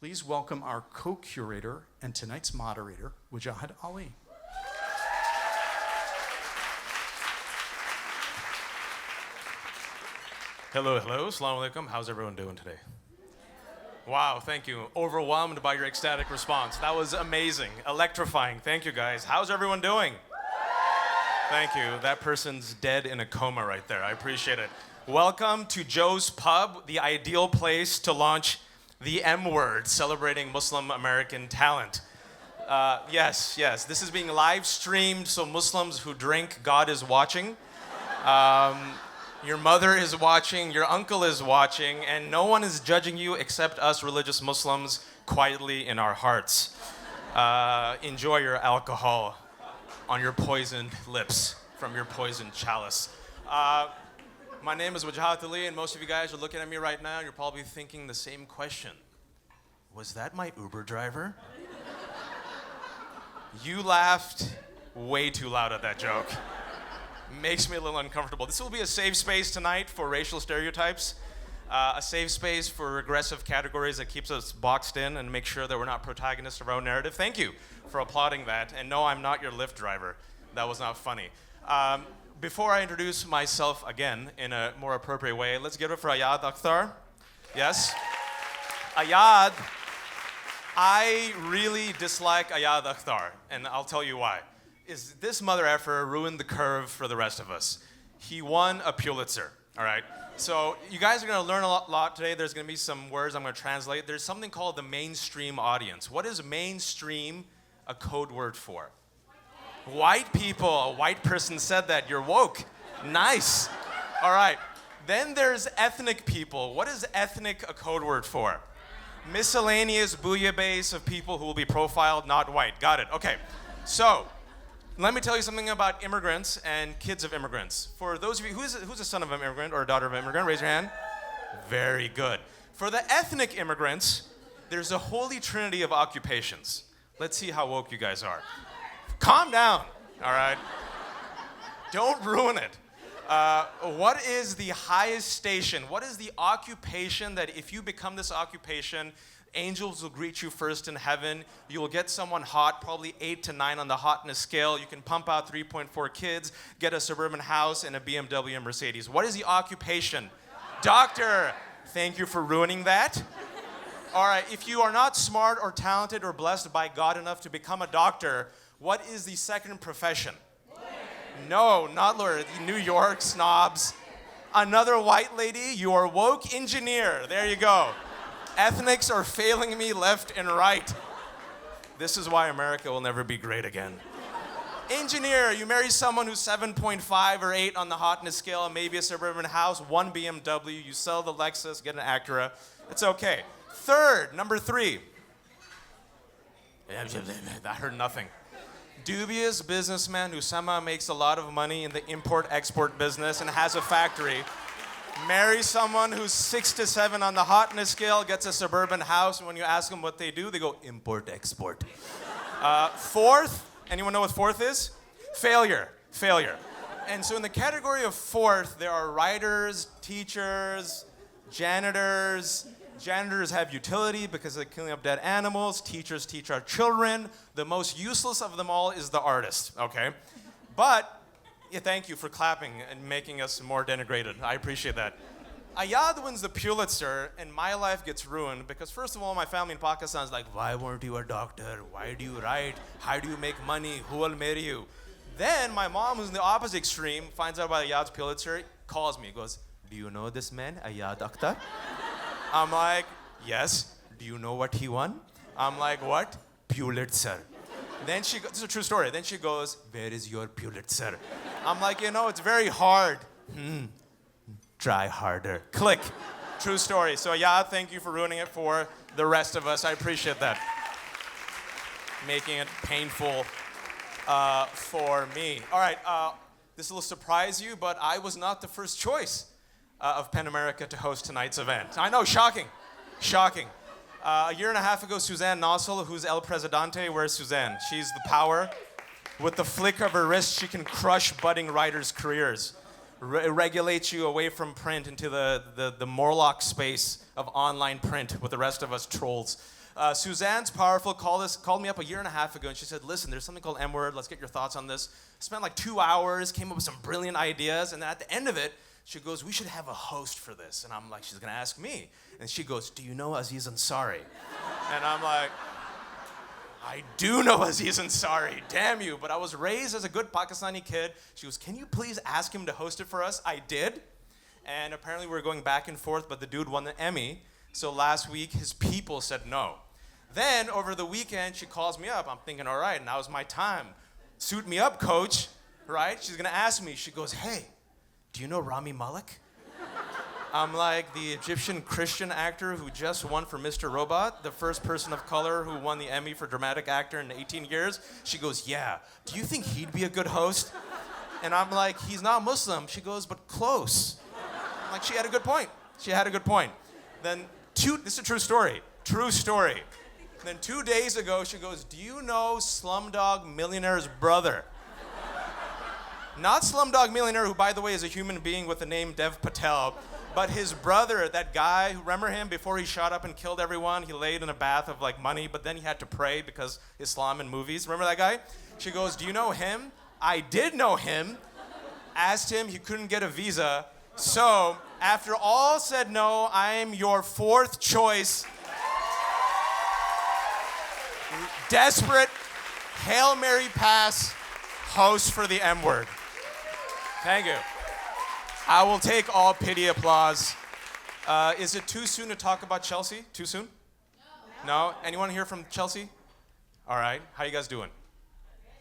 please welcome our co-curator and tonight's moderator, Wajahat Ali. Hello, Assalamu alaikum. How's everyone doing today? Wow, thank you. Overwhelmed by your ecstatic response. That was amazing, electrifying. Thank you, guys. How's everyone doing? Thank you. That person's dead in a coma right there. I appreciate it. Welcome to Joe's Pub, the ideal place to launch the M word, celebrating Muslim American talent. Yes, this is being live streamed, so Muslims who drink, God is watching. Your mother is watching, your uncle is watching, and no one is judging you except us religious Muslims quietly in our hearts. Enjoy your alcohol on your poisoned lips from your poisoned chalice. My name is Wajahat Ali, and most of you guys are looking at me right now, and you're probably thinking the same question. Was that my Uber driver? You laughed way too loud at that joke. Makes me a little uncomfortable. This will be a safe space tonight for racial stereotypes, a safe space for regressive categories that keeps us boxed in and make sure that we're not protagonists of our own narrative. Thank you for applauding that. And no, I'm not your Lyft driver. That was not funny. Before I introduce myself again in a more appropriate way, let's give it for Ayad Akhtar. Yes? Ayad, I really dislike Ayad Akhtar, and I'll tell you why. Is this mother effer ruined the curve for the rest of us. He won a Pulitzer, all right? So you guys are gonna learn a lot today. There's gonna be some words I'm gonna translate. There's something called the mainstream audience. What is mainstream a code word for? White people. A white person said that. You're woke. Nice. All right. Then there's ethnic people. What is ethnic a code word for? Miscellaneous bouillabaisse of people who will be profiled, not white. Got it. Okay. So, let me tell you something about immigrants and kids of immigrants. For those of you, who's a son of an immigrant or a daughter of an immigrant? Raise your hand. Very good. For the ethnic immigrants, there's a holy trinity of occupations. Let's see how woke you guys are. Calm down, all right? Don't ruin it. What is the highest station? What is the occupation that if you become this occupation, angels will greet you first in heaven. You will get someone hot, probably 8 to 9 on the hotness scale. You can pump out 3.4 kids, get a suburban house, and a BMW and Mercedes. What is the occupation? Doctor. Thank you for ruining that. All right, if you are not smart or talented or blessed by God enough to become a doctor, what is the second profession? Lawyer. No, not lawyer. New York snobs. Another white lady, you are woke engineer. There you go. Ethnics are failing me left and right. This is why America will never be great again. Engineer, you marry someone who's 7.5 or 8 on the hotness scale, maybe a suburban house, 1 BMW, you sell the Lexus, get an Acura. It's okay. Third, number 3. I heard nothing. Dubious businessman who somehow makes a lot of money in the import-export business and has a factory. Marry someone who's 6 to 7 on the hotness scale, gets a suburban house, and when you ask them what they do, they go import-export. Fourth, anyone know what fourth is? Failure. And so in the category of fourth, there are writers, teachers, janitors. Janitors have utility because they're cleaning up dead animals. Teachers teach our children. The most useless of them all is the artist, okay? But, yeah, thank you for clapping and making us more denigrated. I appreciate that. Ayad wins the Pulitzer, and my life gets ruined because, first of all, my family in Pakistan is like, why weren't you a doctor? Why do you write? How do you make money? Who will marry you? Then my mom, who's in the opposite extreme, finds out about Ayad's Pulitzer, calls me, goes, do you know this man, Ayad Akhtar? I'm like, yes. Do you know what he won? I'm like, what? Pulitzer. Then this is a true story. Then she goes, where is your Pulitzer? I'm like, it's very hard. Try harder. Click. True story. So yeah, thank you for ruining it for the rest of us. I appreciate that. Making it painful for me. All right, this will surprise you, but I was not the first choice of PEN America to host tonight's event. I know, shocking. A year and a half ago, Suzanne Nossel, who's El Presidente, where's Suzanne? She's the power. With the flick of her wrist, she can crush budding writers' careers. Regulate you away from print into the Morlock space of online print with the rest of us trolls. Suzanne's powerful. Called me up a year and a half ago, and she said, listen, there's something called M-word. Let's get your thoughts on this. Spent like 2 hours, came up with some brilliant ideas, and then at the end of it, she goes, we should have a host for this. And I'm like, she's going to ask me. And she goes, do you know Aziz Ansari? And I'm like, I do know Aziz Ansari, damn you. But I was raised as a good Pakistani kid. She goes, can you please ask him to host it for us? I did. And apparently we were going back and forth, but the dude won the Emmy. So last week, his people said no. Then over the weekend, she calls me up. I'm thinking, all right, now's my time. Suit me up, coach, right? She's going to ask me. She goes, hey, do you know Rami Malek? I'm like, the Egyptian Christian actor who just won for Mr. Robot, the first person of color who won the Emmy for dramatic actor in 18 years. She goes, yeah. Do you think he'd be a good host? And I'm like, he's not Muslim. She goes, but close. I'm like, she had a good point. She had a good point. Then this is a true story. True story. Then 2 days ago, she goes, do you know Slumdog Millionaire's brother? Not Slumdog Millionaire, who, by the way, is a human being with the name Dev Patel, but his brother, that guy, who, remember him before he shot up and killed everyone? He laid in a bath of like money, but then he had to pray because Islam and movies. Remember that guy? She goes, do you know him? I did know him. Asked him, he couldn't get a visa. So, after all said no, I am your fourth choice. Desperate Hail Mary pass host for the M-word. Thank you. I will take all pity applause. Is it too soon to talk about Chelsea? Too soon? No. Anyone here from Chelsea? All right. How you guys doing?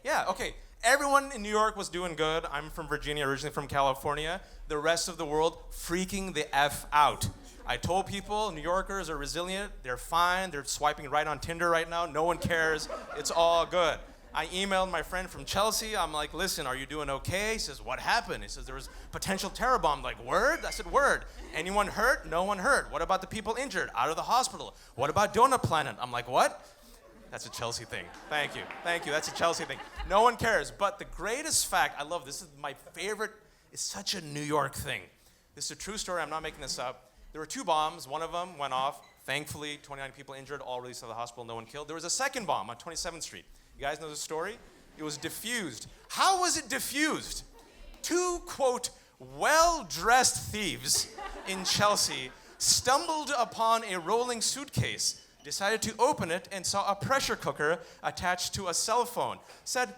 Yeah, okay. Everyone in New York was doing good. I'm from Virginia, originally from California. The rest of the world freaking the F out. I told people New Yorkers are resilient. They're fine. They're swiping right on Tinder right now. No one cares. It's all good. I emailed my friend from Chelsea. I'm like, listen, are you doing okay? He says, what happened? He says, there was potential terror bomb. I'm like, word? I said, word. Anyone hurt? No one hurt. What about the people injured? Out of the hospital. What about Donut Planet? I'm like, what? That's a Chelsea thing. Thank you. Thank you. That's a Chelsea thing. No one cares. But the greatest fact, I love this, is my favorite, it's such a New York thing. This is a true story. I'm not making this up. There were 2 bombs. One of them went off. Thankfully, 29 people injured, all released to the hospital, no one killed. There was a second bomb on 27th Street. You guys know the story? It was diffused. How was it diffused? 2, quote, well-dressed thieves in Chelsea stumbled upon a rolling suitcase, decided to open it, and saw a pressure cooker attached to a cell phone. Said,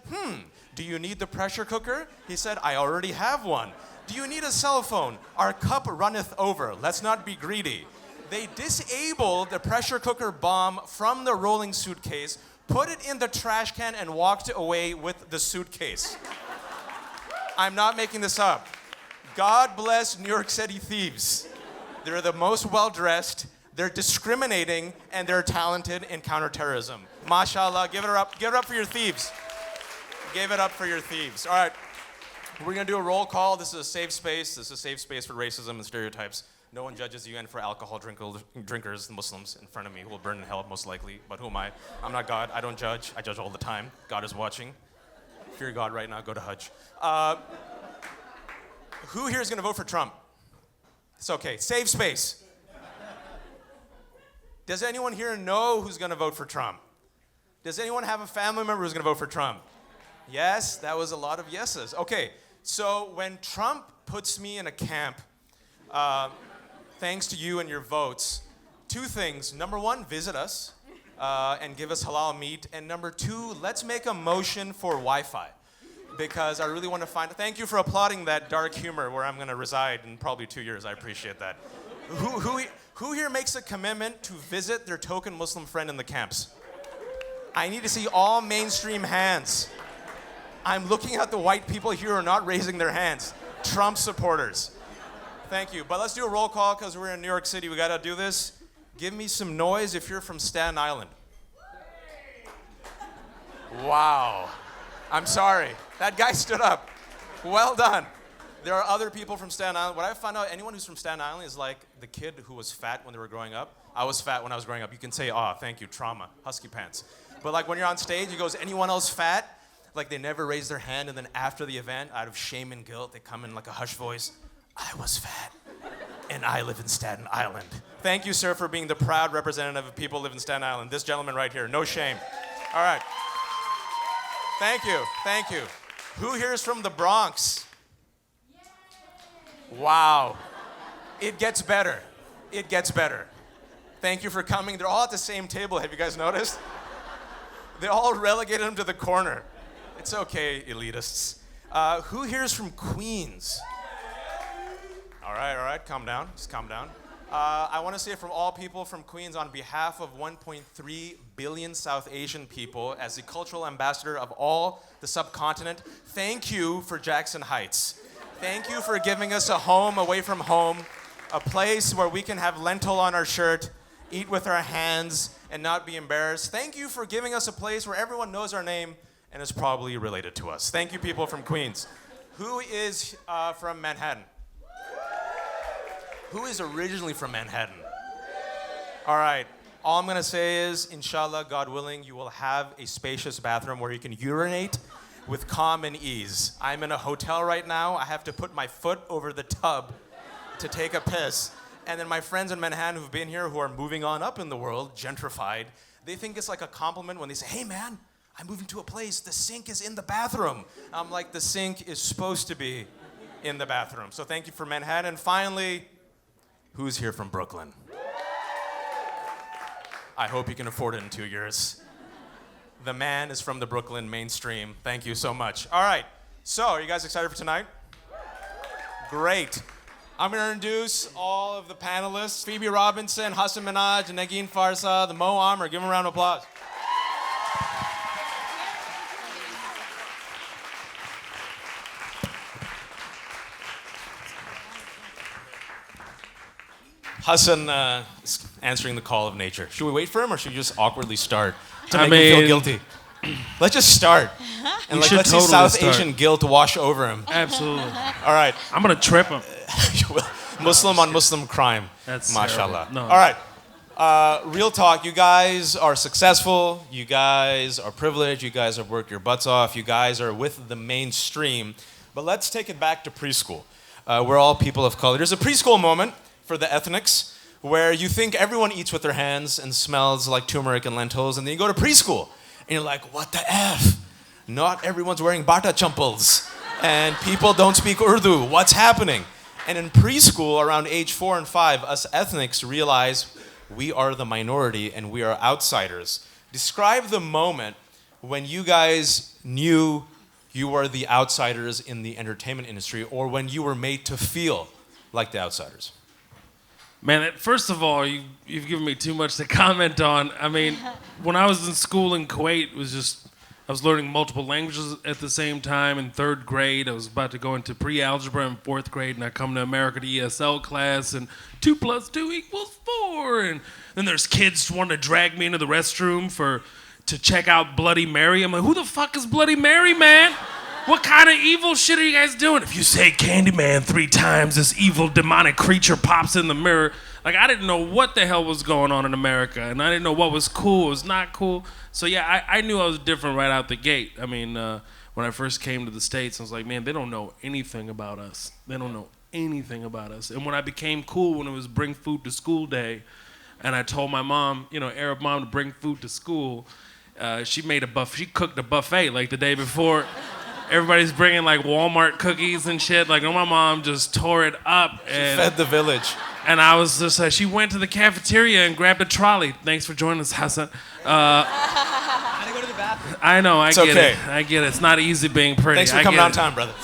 do you need the pressure cooker? He said, I already have one. Do you need a cell phone? Our cup runneth over. Let's not be greedy. They disabled the pressure cooker bomb from the rolling suitcase, put it in the trash can, and walked away with the suitcase. I'm not making this up. God bless New York City thieves. They're the most well-dressed, they're discriminating, and they're talented in counterterrorism. Mashallah, give it up. Give it up for your thieves. Give it up for your thieves. All right, we're gonna do a roll call. This is a safe space. This is a safe space for racism and stereotypes. No one judges you, and for alcohol drinkers, Muslims in front of me who will burn in hell most likely. But who am I? I'm not God. I don't judge. I judge all the time. God is watching. Fear God right now. Go to Hajj. Who here is going to vote for Trump? It's okay. Safe space. Does anyone here know who's going to vote for Trump? Does anyone have a family member who's going to vote for Trump? Yes, that was a lot of yeses. Okay, so when Trump puts me in a camp, thanks to you and your votes, 2 things. Number 1, visit us and give us halal meat. And number 2, let's make a motion for Wi-Fi. Because I really want to find... Thank you for applauding that dark humor where I'm going to reside in probably 2 years. I appreciate that. Who here makes a commitment to visit their token Muslim friend in the camps? I need to see all mainstream hands. I'm looking at the white people here who are not raising their hands. Trump supporters. Thank you. But let's do a roll call because we're in New York City. We got to do this. Give me some noise if you're from Staten Island. Wow. I'm sorry. That guy stood up. Well done. There are other people from Staten Island. What I found out, anyone who's from Staten Island is like the kid who was fat when they were growing up. I was fat when I was growing up. You can say, thank you, trauma, husky pants. But like when you're on stage, he goes, anyone else fat? Like they never raise their hand, and then after the event, out of shame and guilt, they come in like a hush voice. I was fat, and I live in Staten Island. Thank you, sir, for being the proud representative of people who live in Staten Island. This gentleman right here, no shame. All right. Thank you, thank you. Who here is from the Bronx? Wow. It gets better. It gets better. Thank you for coming. They're all at the same table. Have you guys noticed? They all relegated them to the corner. It's okay, elitists. Who here is from Queens? All right, calm down. Just calm down. I want to say from all people from Queens, on behalf of 1.3 billion South Asian people, as the cultural ambassador of all the subcontinent, thank you for Jackson Heights. Thank you for giving us a home away from home, a place where we can have lentil on our shirt, eat with our hands, and not be embarrassed. Thank you for giving us a place where everyone knows our name and is probably related to us. Thank you, people from Queens. Who is from Manhattan? Who is originally from Manhattan? All right. All I'm going to say is, inshallah, God willing, you will have a spacious bathroom where you can urinate with calm and ease. I'm in a hotel right now. I have to put my foot over the tub to take a piss. And then my friends in Manhattan who've been here, who are moving on up in the world, gentrified, they think it's like a compliment when they say, hey, man, I'm moving to a place. The sink is in the bathroom. I'm like, the sink is supposed to be in the bathroom. So thank you for Manhattan. And finally, who's here from Brooklyn? I hope you can afford it in 2 years. The man is from the Brooklyn mainstream. Thank you so much. All right, so are you guys excited for tonight? Great. I'm gonna introduce all of the panelists. Phoebe Robinson, Hassan Minaj, Nagin Farsa, the Mo Amr. Give them a round of applause. Hassan is answering the call of nature. Should we wait for him, or should we just awkwardly start to make him feel guilty? Let's just start. And let's see South Asian guilt wash over him. Absolutely. All right. I'm going to trip him. Muslim on Muslim crime. That's mashallah. No. All right. Real talk. You guys are successful. You guys are privileged. You guys have worked your butts off. You guys are with the mainstream. But let's take it back to preschool. We're all people of color. There's a preschool moment for the ethnics where you think everyone eats with their hands and smells like turmeric and lentils, and then you go to preschool and you're like, what the F? Not everyone's wearing bata champals and people don't speak Urdu. What's happening? And in preschool, around age 4 and 5, us ethnics realize we are the minority and we are outsiders. Describe the moment when you guys knew you were the outsiders in the entertainment industry, or when you were made to feel like the outsiders. Man, first of all, you've given me too much to comment on. I mean, when I was in school in Kuwait, I was learning multiple languages at the same time. In 3rd grade, I was about to go into pre-algebra in 4th grade, and I come to America to ESL class, and 2 + 2 = 4. And then there's kids wanting to drag me into the restroom to check out Bloody Mary. I'm like, who the fuck is Bloody Mary, man? What kind of evil shit are you guys doing? If you say Candyman 3 times, this evil demonic creature pops in the mirror. Like, I didn't know what the hell was going on in America, and I didn't know what was cool, what was not cool. So yeah, I knew I was different right out the gate. I mean, when I first came to the States, I was like, man, they don't know anything about us. They don't know anything about us. And when I became cool, when it was bring food to school day, and I told my mom, Arab mom, to bring food to school, she cooked a buffet like the day before. Everybody's bringing like Walmart cookies and shit. Like, my mom just tore it up. And Fed the village. And I was just like, she went to the cafeteria and grabbed a trolley. Thanks for joining us, Hassan. I had to go to the bathroom. I know, I get okay. it. I get it. It's not easy being pretty. Thanks for coming on time, brother.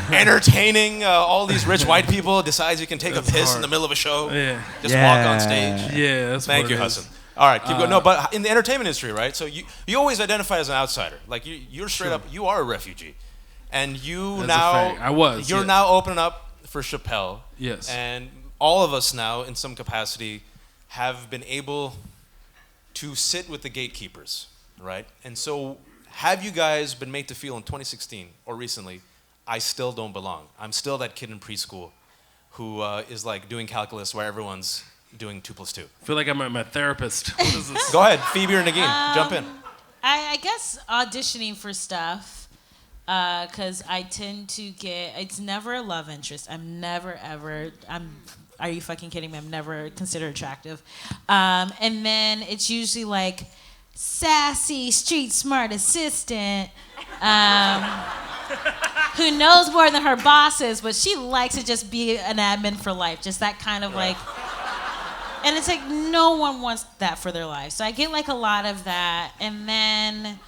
Entertaining all these rich white people, decides you can take a piss hard. in the middle of a show. Yeah. Just walk on stage. Yeah, that's Thank what you, it is. Hassan. All right, keep going. No, but in the entertainment industry, right? So you always identify as an outsider. Like, you're straight up, you are a refugee. And That's a fact. I was, You're yes. now opening up for Chappelle. Yes. And all of us now, in some capacity, have been able to sit with the gatekeepers, right? And so, have you guys been made to feel in 2016 or recently, I still don't belong? I'm still that kid in preschool who is like doing calculus where everyone's doing 2 + 2. I feel like I'm at my therapist. What is this? Go ahead, Phoebe or Nagin, jump in. I guess auditioning for stuff, because I tend to get. It's never a love interest. I'm never ever. Are you fucking kidding me? I'm never considered attractive. And then it's usually like sassy, street smart assistant. Who knows more than her bosses, but she likes to just be an admin for life. Just that kind of like. And it's like no one wants that for their life. So I get like a lot of that. And then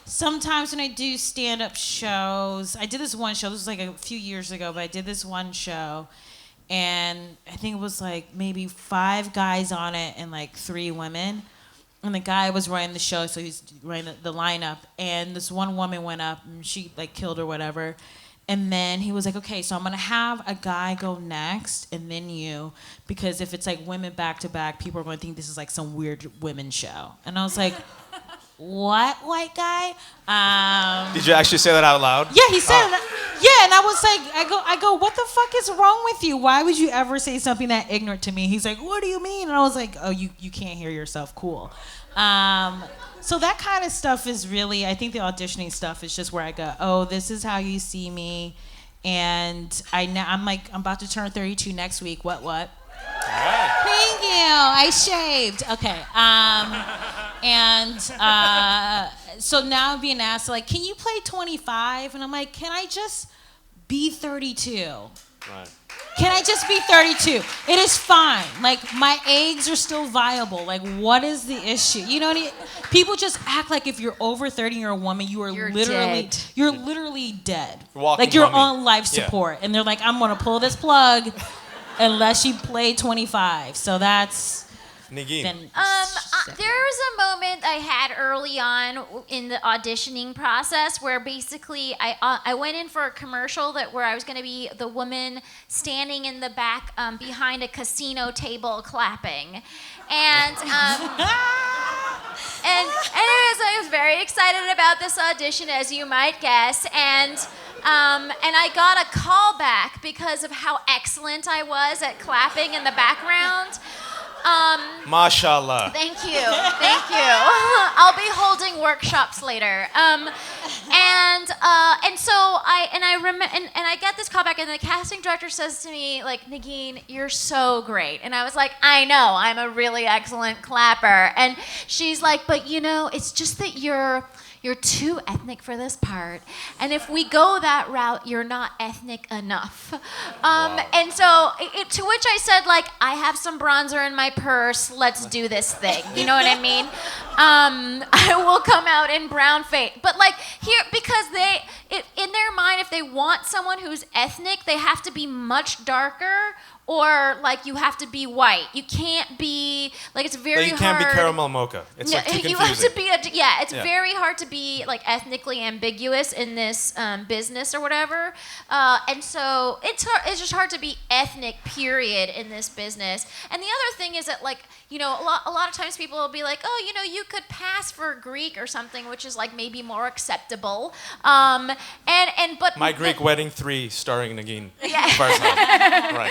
sometimes when I do stand-up shows, I did this one show. This was like a few years ago, but I did this one show. And I think it was like maybe 5 guys on it and like 3 women. And the guy was running the show, so he's running the lineup. And this one woman went up and she like killed or whatever. And then he was like, okay, so I'm going to have a guy go next and then you. Because if it's like women back to back, people are going to think this is like some weird women show. And I was like, what, white guy? Did you actually say that out loud? Yeah, he said it. Yeah, and I was like, I go, what the fuck is wrong with you? Why would you ever say something that ignorant to me? He's like, what do you mean? And I was like, oh, you can't hear yourself. Cool. So that kind of stuff is really, I think the auditioning stuff is just where I go, oh, this is how you see me. And I'm about to turn 32 next week. What? All right. Thank you. I shaved. Okay. So now I'm being asked, like, can you play 25? And I'm like, can I just be 32? Right. Can I just be 32? It is fine. Like, my eggs are still viable. Like, what is the issue? You know what I mean? People just act like if you're over 30 and you're a woman, you're literally dead. Like, you're on life support. Yeah. And they're like, I'm going to pull this plug unless you play 25. So that's... Nagin. There was a moment I had early on in the auditioning process where basically I went in for a commercial where I was going to be the woman standing in the back behind a casino table clapping, and I was very excited about this audition, as you might guess, and I got a call back because of how excellent I was at clapping in the background. Mashallah. Thank you. I'll be holding workshops later. And so I get this call back, and the casting director says to me, like, Nagin, you're so great. And I was like, I know, I'm a really excellent clapper. And she's like, but you know, it's just that you're too ethnic for this part. And if we go that route, you're not ethnic enough. Wow. And so, to which I said, like, I have some bronzer in my purse. Let's do this thing. You know what I mean? I will come out in brown face. But, like, here, because in their mind, if they want someone who's ethnic, they have to be much darker, or like you have to be white. You can't be like it's very hard. You can't be caramel mocha. It's like too confusing. You have to be it's very hard to be like ethnically ambiguous in this business or whatever. And so it's just hard to be ethnic, period, in this business. And the other thing is that, like, you know, a lot of times people will be like, oh, you know, you could pass for Greek or something, which is like maybe more acceptable. But My Greek Wedding 3 starring Nagin. Yeah. Right.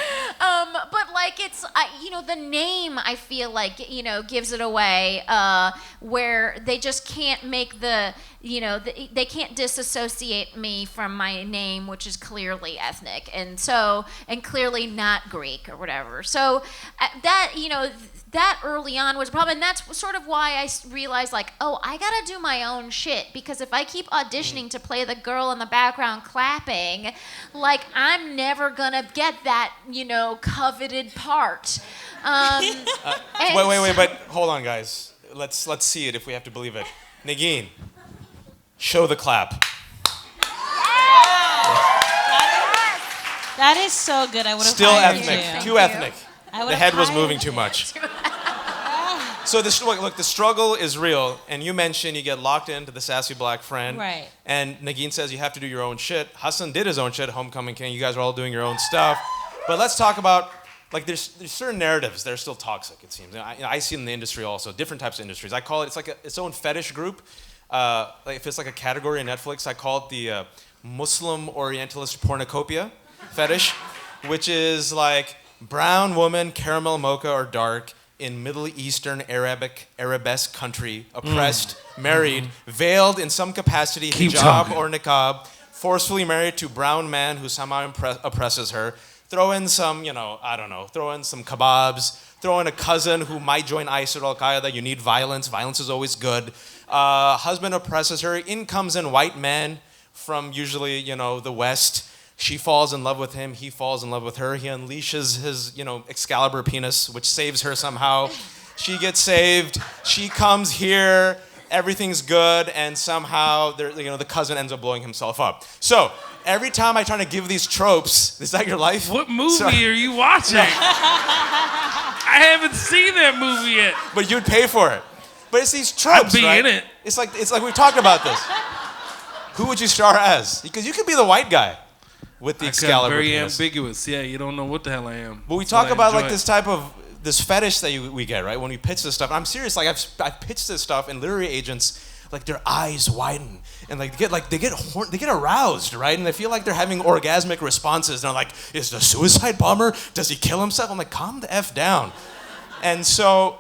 But like it's, you know, the name I feel like, you know, gives it away, where they just can't make they can't disassociate me from my name, which is clearly ethnic and clearly not Greek or whatever. So that, you know, that early on was a problem, and that's sort of why I realized, like, oh, I gotta do my own shit, because if I keep auditioning to play the girl in the background clapping, like, I'm never gonna get that, you know, coveted part. Wait, but hold on, guys. Let's see it if we have to believe it. Nagin, show the clap. That is so good. I would have Still hired ethnic. you. Too ethnic. The head was hired moving too much. So the struggle is real, and you mentioned you get locked into the sassy black friend. Right. And Nagin says you have to do your own shit. Hassan did his own shit, Homecoming King. You guys are all doing your own stuff. But let's talk about, like, there's certain narratives that are still toxic, it seems. I see in the industry also, different types of industries. I call it, it's like its own fetish group. Like if it's like a category in Netflix, I call it the Muslim Orientalist Pornocopia fetish, which is like brown woman, caramel mocha or dark, in Middle Eastern Arabesque country, oppressed, married, veiled in some capacity, hijab or niqab, forcefully married to brown man who somehow oppresses her. Throw in some, throw in some kebabs. Throw in a cousin who might join ISIS or Al-Qaeda. You need violence. Violence is always good. Husband oppresses her. In comes in white man from usually, the West. She falls in love with him. He falls in love with her. He unleashes his, Excalibur penis, which saves her somehow. She gets saved. She comes here. Everything's good. And somehow, the cousin ends up blowing himself up. So every time I try to give these tropes, is that your life? What movie Sorry. are you watching? I haven't seen that movie yet. But you'd pay for it. But it's these tropes, I'd be right? in it. It's like we've talked about this. Who would you star as? Because you could be the white guy with the Excalibur Very penis. ambiguous. Yeah, you don't know what the hell I am. But we talk But I about enjoy like this type of this fetish that we get, right? When we pitch this stuff. I'm serious. Like I've pitched this stuff, and literary agents, like their eyes widen and they get aroused, right? And they feel like they're having orgasmic responses. They're like, is the suicide bomber? Does he kill himself? I'm like, calm the F down. And so,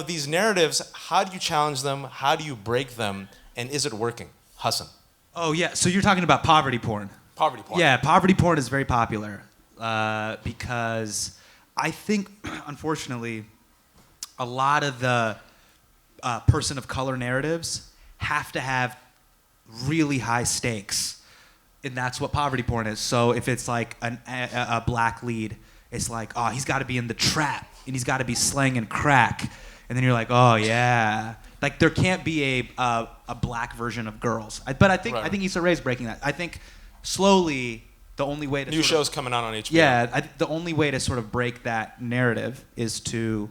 these narratives, how do you challenge them? How do you break them? And is it working? Hassan. Oh, yeah. So you're talking about poverty porn. Poverty porn. Yeah, poverty porn is very popular because I think, unfortunately, a lot of the person of color narratives have to have really high stakes. And that's what poverty porn is. So if it's like a black lead, it's like, oh, he's got to be in the trap and he's got to be slanging crack. And then you're like, oh, yeah. Like there can't be a black version of Girls. But I think Issa Rae's breaking that. I think slowly the only way to new shows coming out on HBO. Yeah, the only way to sort of break that narrative is to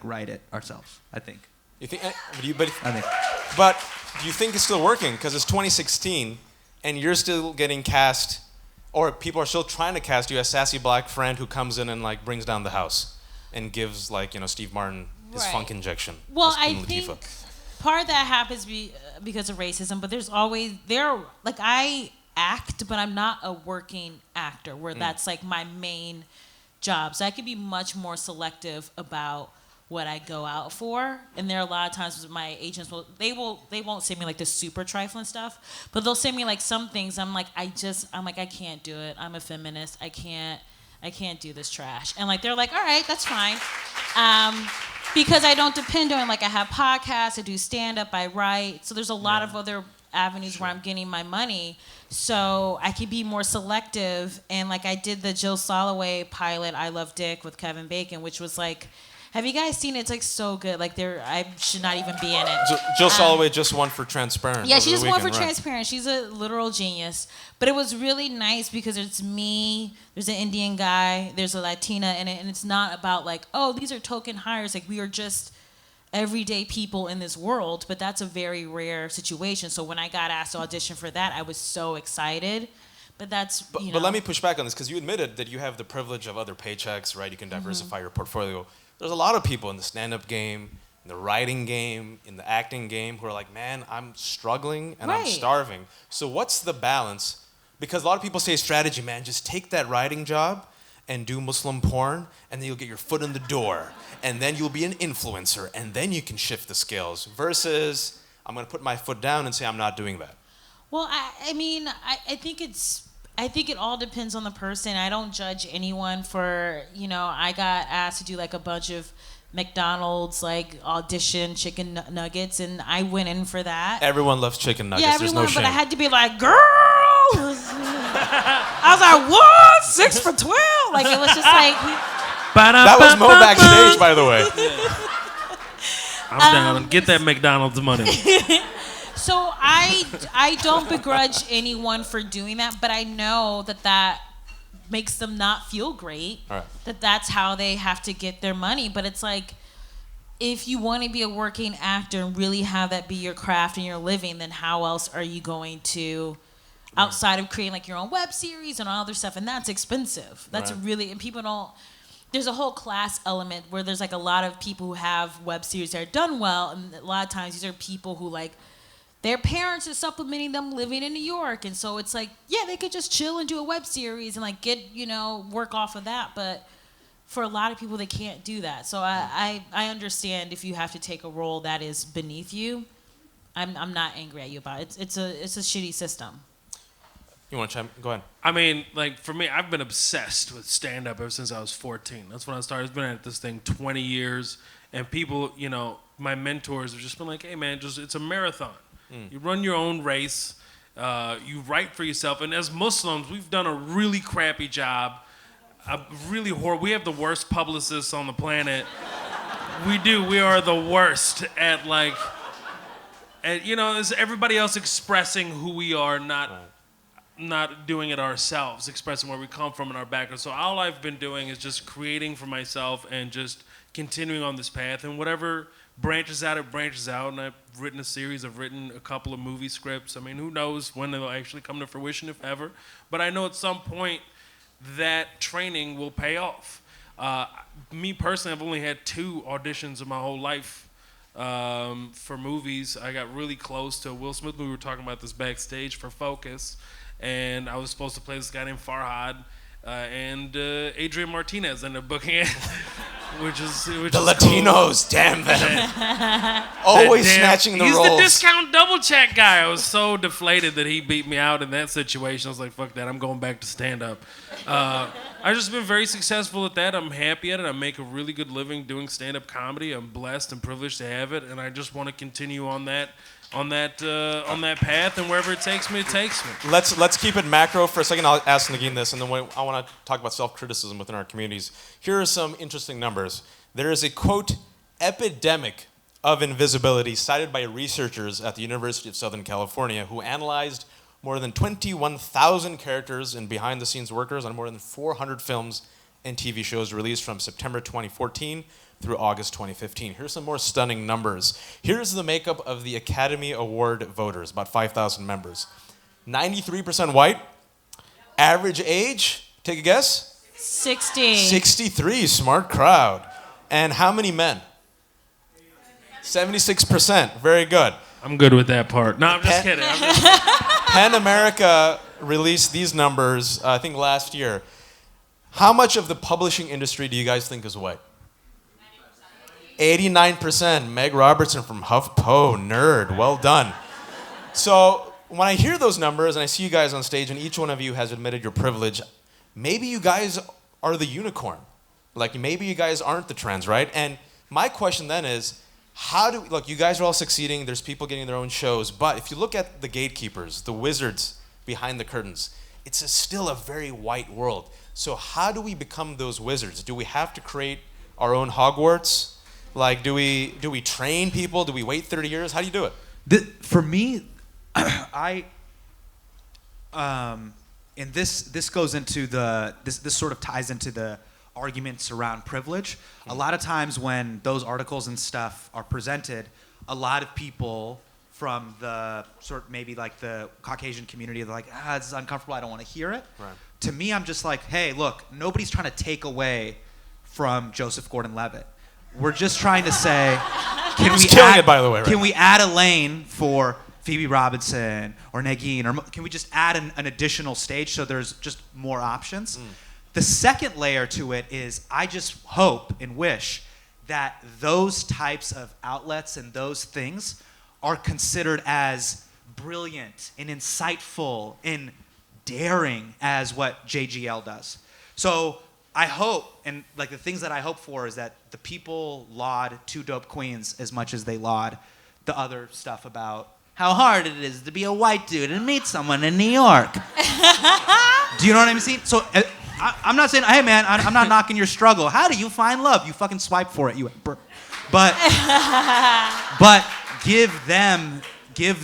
write it ourselves. I think. You think? I think. But do you think it's still working? Because it's 2016, and you're still getting cast, or people are still trying to cast you as sassy black friend who comes in and like brings down the house, and gives Steve Martin his Right. funk injection. Well, as I Queen think Latifah. part of that happens because of racism, but there's always I act, but I'm not a working actor where that's like my main job. So I could be much more selective about what I go out for. And there are a lot of times my agents they won't send me like the super trifling stuff, but they'll send me like some things. I'm like, I can't do it. I'm a feminist. I can't do this trash. And like they're like, all right, that's fine. Because I don't depend on, like, I have podcasts, I do stand-up, I write. So there's a lot of other avenues where I'm getting my money. So I can be more selective. And, like, I did the Jill Soloway pilot, I Love Dick, with Kevin Bacon, which was, like, have you guys seen it? It's, like, so good. Like, I should not even be in it. Jill Soloway just won for Transparent. Yeah, over she the just won for weekend, right? Transparent. She's a literal genius. But it was really nice because it's me, there's an Indian guy, there's a Latina in it, and it's not about like, oh, these are token hires. Like, we are just everyday people in this world, but that's a very rare situation. So when I got asked to audition for that, I was so excited. But that's, But let me push back on this, because you admitted that you have the privilege of other paychecks, right? You can diversify your portfolio. There's a lot of people in the stand-up game, in the writing game, in the acting game, who are like, man, I'm struggling and I'm Right. starving. So what's the balance? Because a lot of people say strategy, man, just take that writing job and do Muslim porn, and then you'll get your foot in the door, and then you'll be an influencer, and then you can shift the scales, versus I'm going to put my foot down and say I'm not doing that. Well, I mean, I think it all depends on the person. I don't judge anyone for, I got asked to do like a bunch of McDonald's like audition chicken nuggets, and I went in for that. Everyone loves chicken nuggets. Yeah, There's everyone, no shame. but I had to be like, girl. I was like, what? 6 for 12? Like, it was just like. That was Mo backstage, by the way. I'm down. Get that McDonald's money. So I don't begrudge anyone for doing that, but I know that makes them not feel great. Right. That's how they have to get their money. But it's like, if you want to be a working actor and really have that be your craft and your living, then how else are you going to, outside of creating like your own web series and all other stuff? And that's expensive. That's Right. really, and people don't. There's a whole class element where there's like a lot of people who have web series that are done well, and a lot of times these are people who like, their parents are supplementing them living in New York, and so it's like, yeah, they could just chill and do a web series and like get, work off of that. But for a lot of people, they can't do that. So I understand if you have to take a role that is beneath you. I'm not angry at you about it. It's a shitty system. You want to chime? Go ahead. I mean, like for me, I've been obsessed with stand-up ever since I was 14. That's when I started. I've been at this thing 20 years, and people, you know, my mentors have just been like, "Hey, man, it's a marathon. You run your own race. You write for yourself." And as Muslims, we've done a really crappy job. We have the worst publicists on the planet. We do. We are the worst at like, you know, is everybody else expressing who we are, not doing it ourselves, expressing where we come from and our background. So all I've been doing is just creating for myself and just continuing on this path. And whatever branches out, it branches out. And I've written a series. I've written a couple of movie scripts. I mean, who knows when they'll actually come to fruition, if ever. But I know at some point that training will pay off. Me personally, I've only had 2 auditions in my whole life for movies. I got really close to Will Smith. We were talking about this backstage for Focus. And I was supposed to play this guy named Farhad, and Adrian Martinez ended up booking it, which is The cool. Latinos, damn them. Always snatching the He's roles. the discount double check guy. I was so deflated that he beat me out in that situation. I was like, fuck that, I'm going back to stand up. I've just been very successful at that. I'm happy at it. I make a really good living doing stand-up comedy. I'm blessed and privileged to have it, and I just want to continue on that path, and wherever it takes me, it takes me. Let's keep it macro for a second. I'll ask Nagin this, and then I want to talk about self-criticism within our communities. Here are some interesting numbers. There is a, quote, epidemic of invisibility cited by researchers at the University of Southern California who analyzed more than 21,000 characters and behind-the-scenes workers on more than 400 films and TV shows released from September 2014 through August 2015. Here's some more stunning numbers. Here's the makeup of the Academy Award voters, about 5,000 members. 93% white. Average age, take a guess? 60. 63, smart crowd. And how many men? 76%, very good. I'm good with that part. No, I'm just kidding. PEN America released these numbers, I think last year. How much of the publishing industry do you guys think is white? 89%. Meg Robertson from HuffPo, nerd, well done. So when I hear those numbers and I see you guys on stage and each one of you has admitted your privilege, maybe you guys are the unicorn. Like maybe you guys aren't the trends, right? And my question then is, look, you guys are all succeeding, there's people getting their own shows, but if you look at the gatekeepers, the wizards behind the curtains, it's still a very white world. So how do we become those wizards? Do we have to create our own Hogwarts? Like, do we train people? Do we wait 30 years? How do you do it? For me, and this goes into this sort of ties into the arguments around privilege. A lot of times when those articles and stuff are presented, a lot of people from the sort of maybe like the Caucasian community, they're like, this is uncomfortable, I don't want to hear it. Right. To me, I'm just like, hey, look, nobody's trying to take away from Joseph Gordon-Levitt. We're just trying to say, can we add a lane for Phoebe Robinson or Nagin, or can we just add an additional stage so there's just more options? The second layer to it is I just hope and wish that those types of outlets and those things are considered as brilliant and insightful and daring as what JGL does. So I hope, and like the things that I hope for is that the people laud Two Dope Queens as much as they laud the other stuff about how hard it is to be a white dude and meet someone in New York. Do you know what I'm saying? So I'm not saying, hey man, I'm not knocking your struggle. How do you find love? You fucking swipe for it. But give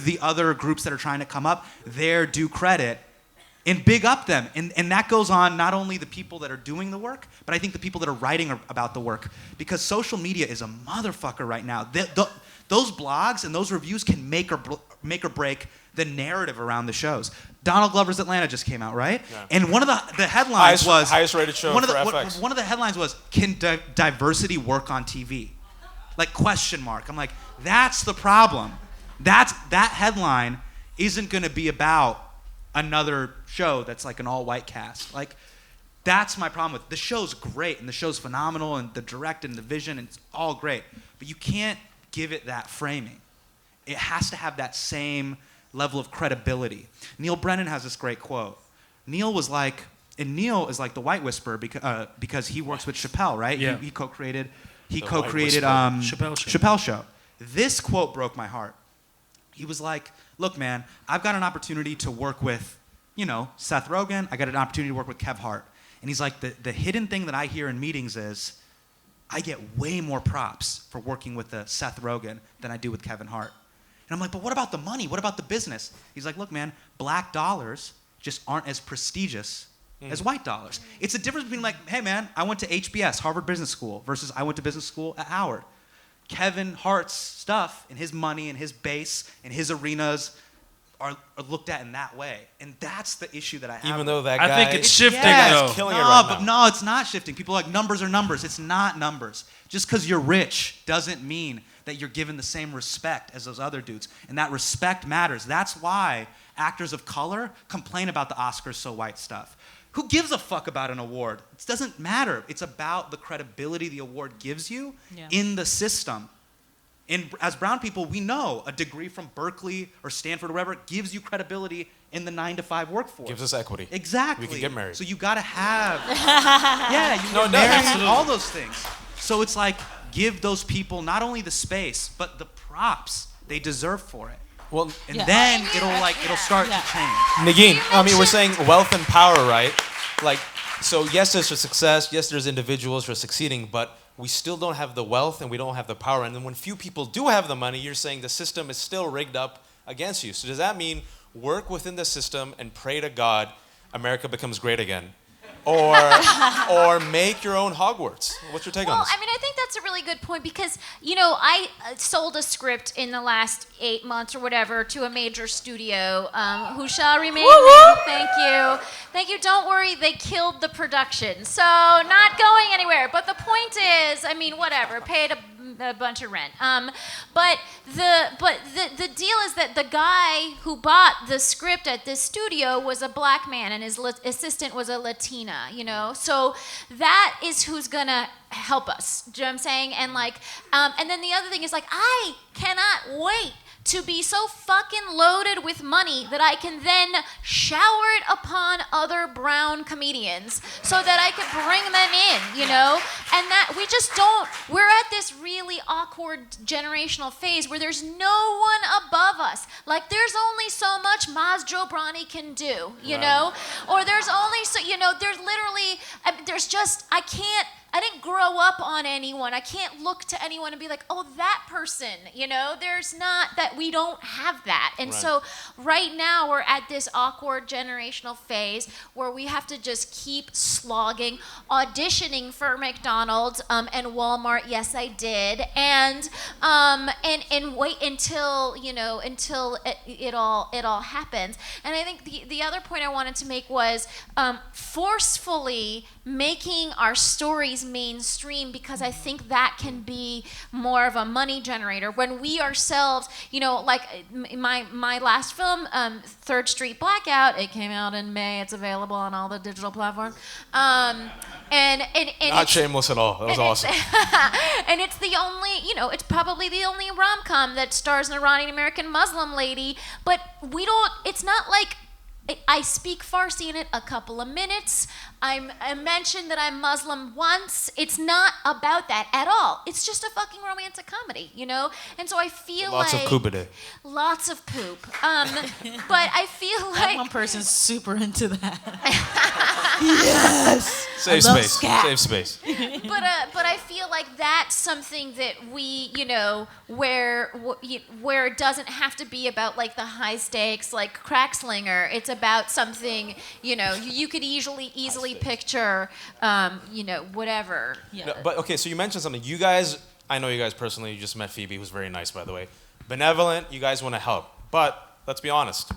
the other groups that are trying to come up their due credit and big up them. And that goes on not only the people that are doing the work, but I think the people that are writing about the work. Because social media is a motherfucker right now. Those blogs and those reviews can make or break the narrative around the shows. Donald Glover's Atlanta just came out, right? Yeah. And one of the headlines was... Highest rated show for FX. One of the headlines was, can diversity work on TV? Like, question mark. I'm like, that's the problem. That headline isn't going to be about another show that's like an all-white cast. Like, that's my problem with the show's great and the show's phenomenal and the direct and the vision, and it's all great. But you can't give it that framing. It has to have that same level of credibility. Neil Brennan has this great quote. Neil is like the white whisperer because he works with Chappelle, right? Yeah. He co-created Chappelle Show. This quote broke my heart. He was like, look, man, I've got an opportunity to work with, Seth Rogen. I got an opportunity to work with Kev Hart. And he's like, the hidden thing that I hear in meetings is I get way more props for working with Seth Rogen than I do with Kevin Hart. And I'm like, but what about the money? What about the business? He's like, look, man, black dollars just aren't as prestigious as white dollars. It's a difference between like, hey, man, I went to HBS, Harvard Business School, versus I went to business school at Howard. Kevin Hart's stuff and his money and his base and his arenas are looked at in that way. And that's the issue that I have. Even though that guy... I think it's shifting, Yes. though. killing it No, right but now. no, it's not shifting. People are like, numbers are numbers. It's not numbers. Just because you're rich doesn't mean that you're given the same respect as those other dudes. And that respect matters. That's why actors of color complain about the Oscars so white stuff. Who gives a fuck about an award? It doesn't matter. It's about the credibility the award gives you in the system. And as brown people, we know a degree from Berkeley or Stanford or wherever gives you credibility in the 9-to-5 workforce. Gives us equity. Exactly. We can get married. So you gotta have, you No, get no, married, absolutely. all those things. So it's like, give those people not only the space, but the props they deserve for it. Well, And Yeah. then it'll start Yeah. to change. Nagin, I mean, we're saying wealth and power, right? Like, so yes, there's success. Yes, there's individuals who are succeeding, but we still don't have the wealth and we don't have the power. And then when few people do have the money, you're saying the system is still rigged up against you. So does that mean work within the system and pray to God America becomes great again? Or make your own Hogwarts? What's your take on Well, this? I mean, I think that's a really good point because, I sold a script in the last 8 months or whatever to a major studio who shall remain named. Thank you. Thank you. Don't worry, they killed the production. So, not going anywhere. But the point is, I mean, whatever, paid a bunch of rent. But the deal is that the guy who bought the script at this studio was a black man and his assistant was a Latina, So that is who's gonna help us. Do you know what I'm saying? And and then the other thing is I cannot wait to be so fucking loaded with money that I can then shower it upon other brown comedians so that I can bring them in, And that we just don't, we're at this really awkward generational phase where there's no one above us. Like there's only so much Maz Jobrani can do, you know? Or there's only so, there's literally, I didn't grow up on anyone. I can't look to anyone and be like, oh, that person, There's not that, we don't have that. And so right now we're at this awkward generational phase where we have to just keep slogging, auditioning for McDonald's and Walmart. Yes, I did. And wait until, until it all happens. And I think the other point I wanted to make was forcefully making our stories mainstream, because I think that can be more of a money generator when we ourselves, like my last film, Third Street Blackout, it came out in May. It's available on all the digital platforms. And Not shameless at all. That was awesome. And it's the only, it's probably the only rom-com that stars an Iranian American Muslim lady, but it's not like I speak Farsi in it a couple of minutes. I mentioned that I'm Muslim once. It's not about that at all. It's just a fucking romantic comedy, And so I feel Lots of kubide. Lots of poop. But I feel That like one person's super into that. Save love space. scat. Save space. but I feel like that's something that we, where it doesn't have to be about like the high stakes, like crack slinger. It's about something, you could easily picture, whatever. Yeah. No, but okay, so you mentioned something. You guys, I know you guys personally. You just met Phoebe, who's very nice, by the way. Benevolent. You guys want to help, but let's be honest.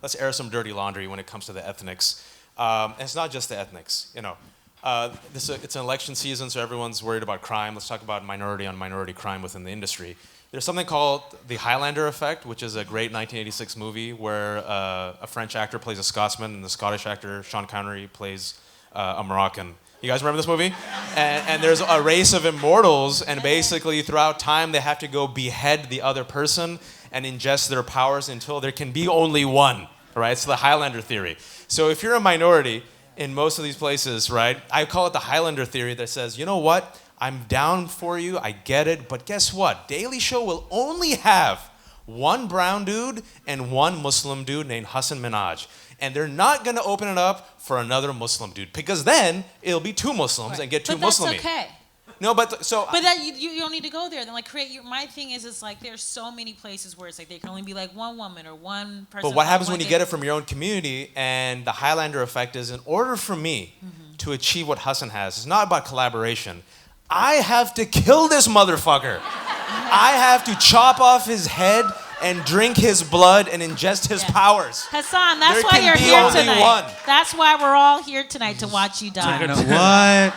Let's air some dirty laundry when it comes to the ethnics. And it's not just the ethnics. It's an election season, so everyone's worried about crime. Let's talk about minority on minority crime within the industry. There's something called the Highlander effect, which is a great 1986 movie where a French actor plays a Scotsman and the Scottish actor, Sean Connery, plays a Moroccan. You guys remember this movie? And there's a race of immortals, and basically throughout time they have to go behead the other person. and ingest their powers until there can be only one, right? It's the Highlander theory. So if you're a minority in most of these places, right, I call it the Highlander theory that says, you know what? I'm down for you, I get it, but guess what? Daily Show will only have one brown dude and one Muslim dude named Hassan Minhaj. And they're not going to open it up for another Muslim dude, because then it'll be two Muslims and get too Muslim-y. But that's okay. No, but so... But that you don't need to go there. Then like create your... My thing is, it's like there's so many places where it's like there can only be like one woman or one person. But what happens when you get it from your own community? And the Highlander effect is, in order for me to achieve what Hassan has, it's not about collaboration. I have to kill this motherfucker. I have to chop off his head and drink his blood and ingest his powers. Hassan, that's There why can you're be here only tonight. one. That's why we're all here tonight to watch you die. You know what?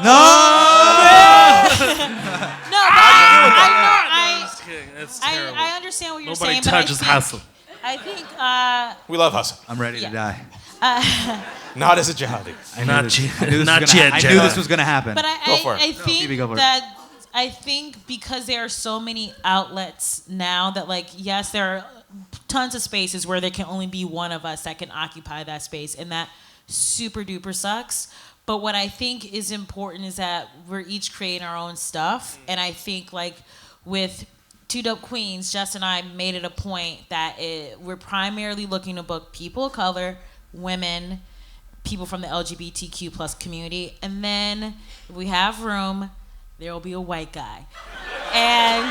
No! No, I Just kidding. That's know. terrible. I understand what you're Nobody saying. touches but Hassan. I think We love Hassan. I'm ready to die. Not as a jihadi. Not yet. I knew this was gonna happen. But Go for it. I think Phoebe, go for it. that I think because there are so many outlets now that like yes, there are tons of spaces where there can only be one of us that can occupy that space, and that super duper sucks. But what I think is important is that we're each creating our own stuff, and I think like with Two Dope Queens, Jess and I made it a point that we're primarily looking to book people of color, women, people from the LGBTQ plus community, and then if we have room, there will be a white guy. And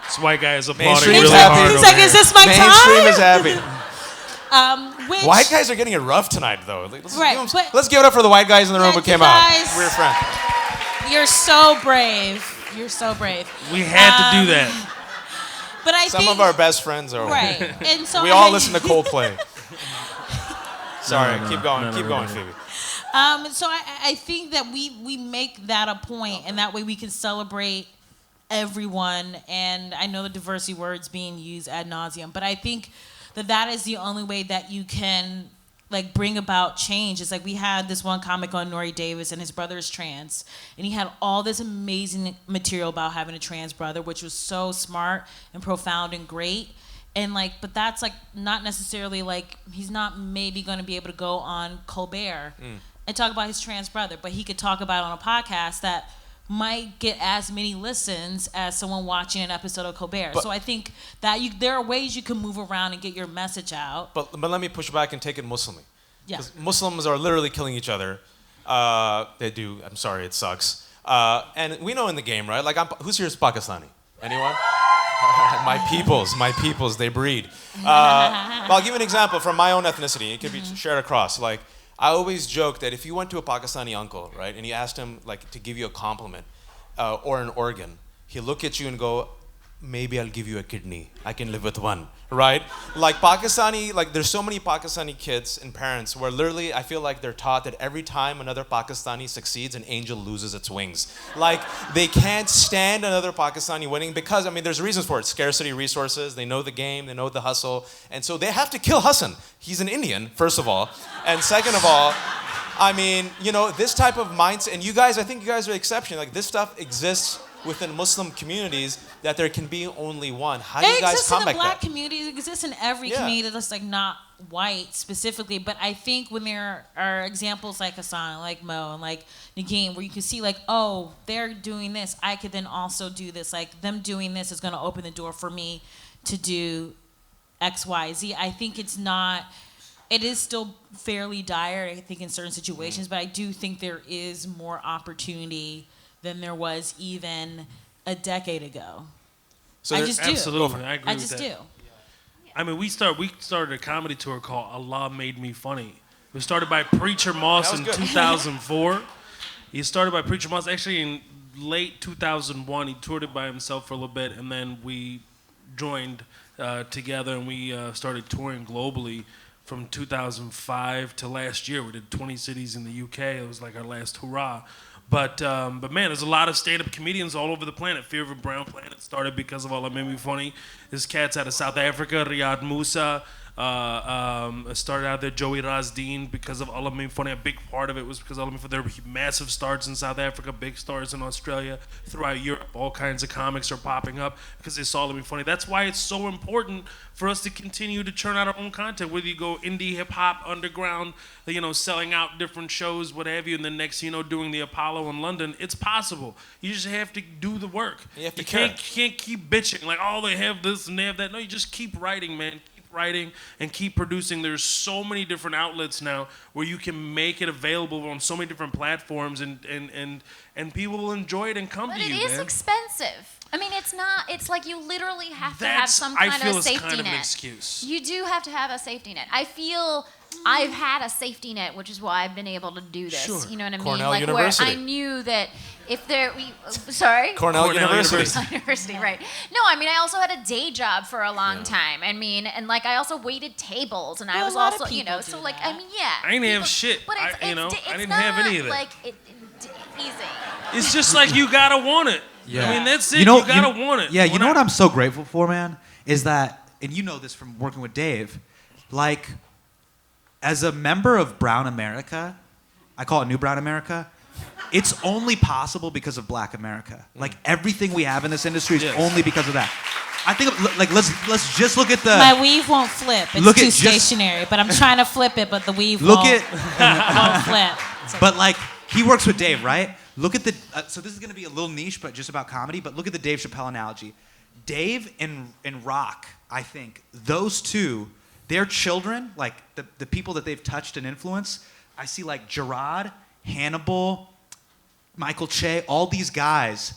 This white guy is applauding Mainstream's really happy. hard. he's over like, here. is this my Mainstream is time? happy. Which, White guys are getting it rough tonight, though. Right, but- let's give it up for the white guys in the room Yeah, who came you out. guys- We're friends. You're so brave. You're so brave. We had to do that. But I Some think of our best friends are. right, and so We all I- listen to Coldplay. Sorry, No, keep going, no, keep no, going, no. Phoebe. So I think that we make that a point, and that way we can celebrate everyone. And I know the diversity word's being used ad nauseum, but I think that is the only way that you can like bring about change. It's like we had this one comic on Nori Davis, and his brother is trans, and he had all this amazing material about having a trans brother, which was so smart and profound and great. And like, but that's like not necessarily like he's not maybe going to be able to go on Colbert and talk about his trans brother, but he could talk about it on a podcast that might get as many listens as someone watching an episode of Colbert. So I think that there are ways you can move around and get your message out. But let me push back and take it Muslim. Yeah. Because Muslims are literally killing each other. They do. I'm sorry, it sucks. And we know in the game, right? Like, who's here is Pakistani? Anyone? My peoples, they breed. Well, I'll give you an example from my own ethnicity. It could be shared across. Like, I always joke that if you went to a Pakistani uncle, right, and you asked him like to give you a compliment or an organ, he'll look at you and go, maybe I'll give you a kidney. I can live with one, right? Like Pakistani, like there's so many Pakistani kids and parents where literally I feel like they're taught that every time another Pakistani succeeds, an angel loses its wings. Like they can't stand another Pakistani winning because, I mean, there's reasons for it. Scarcity resources, they know the game, they know the hustle. And so they have to kill Hassan. He's an Indian, first of all. And second of all, I mean, you know, this type of mindset, and you guys, I think you guys are the exception. Like this stuff exists within Muslim communities that there can be only one. How do you guys exists in combat the black that? community. It exists in every Yeah. community that's like not white specifically. But I think when there are examples like Hassan, like Mo, and like Nagin, where you can see like, oh, they're doing this, I could then also do this. Like them doing this is going to open the door for me to do X, Y, Z. I think it's not. It is still fairly dire, I think, in certain situations. But I do think there is more opportunity than there was even a decade ago. So I there- just do. Absolutely, I agree I with just that. do. I mean, we started a comedy tour called Allah Made Me Funny. It was started by Preacher Moss That was in good. 2004. He started by Preacher Moss actually in late 2001. He toured it by himself for a little bit, and then we joined together, and we started touring globally from 2005 to last year. We did 20 cities in the UK. It was like our last hurrah. But man, there's a lot of stand-up comedians all over the planet. Fear of a Brown Planet started because of Allah Made Me Funny. There's cats out of South Africa, Riyad Musa, started out there. Joey Razdeen, because of All of Me Funny. A big part of it was because of All of Me Funny. There were massive stars in South Africa, big stars in Australia, throughout Europe. All kinds of comics are popping up because they saw All of Me Funny. That's why it's so important for us to continue to churn out our own content. Whether you go indie, hip hop, underground, selling out different shows, what have you, and then next, doing the Apollo in London. It's possible. You just have to do the work. You have to can't keep bitching like, oh, they have this and they have that. No, you just keep writing, man. Keep writing and keep producing. There's so many different outlets now where you can make it available on so many different platforms, and people will enjoy it and come But to you, it is man. expensive. I mean, it's not. It's like you literally have to have some kind I feel of is safety kind of net. an excuse. You do have to have a safety net. I feel I've had a safety net, which is why I've been able to do this. Sure. You know what I mean? Cornell like University. where I knew that if there, sorry. Cornell Cornell University. University, right? No, I mean I also had a day job for a long time. I mean, and like I also waited tables, and I Well, was a lot of also, people so do like that. I mean, yeah. I ain't have people- shit. But I didn't have any of that. Like easy. It's just like you gotta want it. Yeah. I mean, that's it. You gotta want it. Yeah, you When know I- what I'm so grateful for, man, is that, and you know this from working with Dave, like, as a member of Brown America, I call it New Brown America, it's only possible because of Black America. Like, everything we have in this industry is Yes. only because of that. I think, like, let's just look at the... My weave won't flip. It's Look at too just- stationary. But I'm trying to flip it, but the weave Look won't, at... won't flip. But like, he works with Dave, right? Look at the. So this is gonna be a little niche, but just about comedy. But look at the Dave Chappelle analogy. Dave and Rock, I think those two, their children, like the people that they've touched and influenced. I see like Gerard, Hannibal, Michael Che. All these guys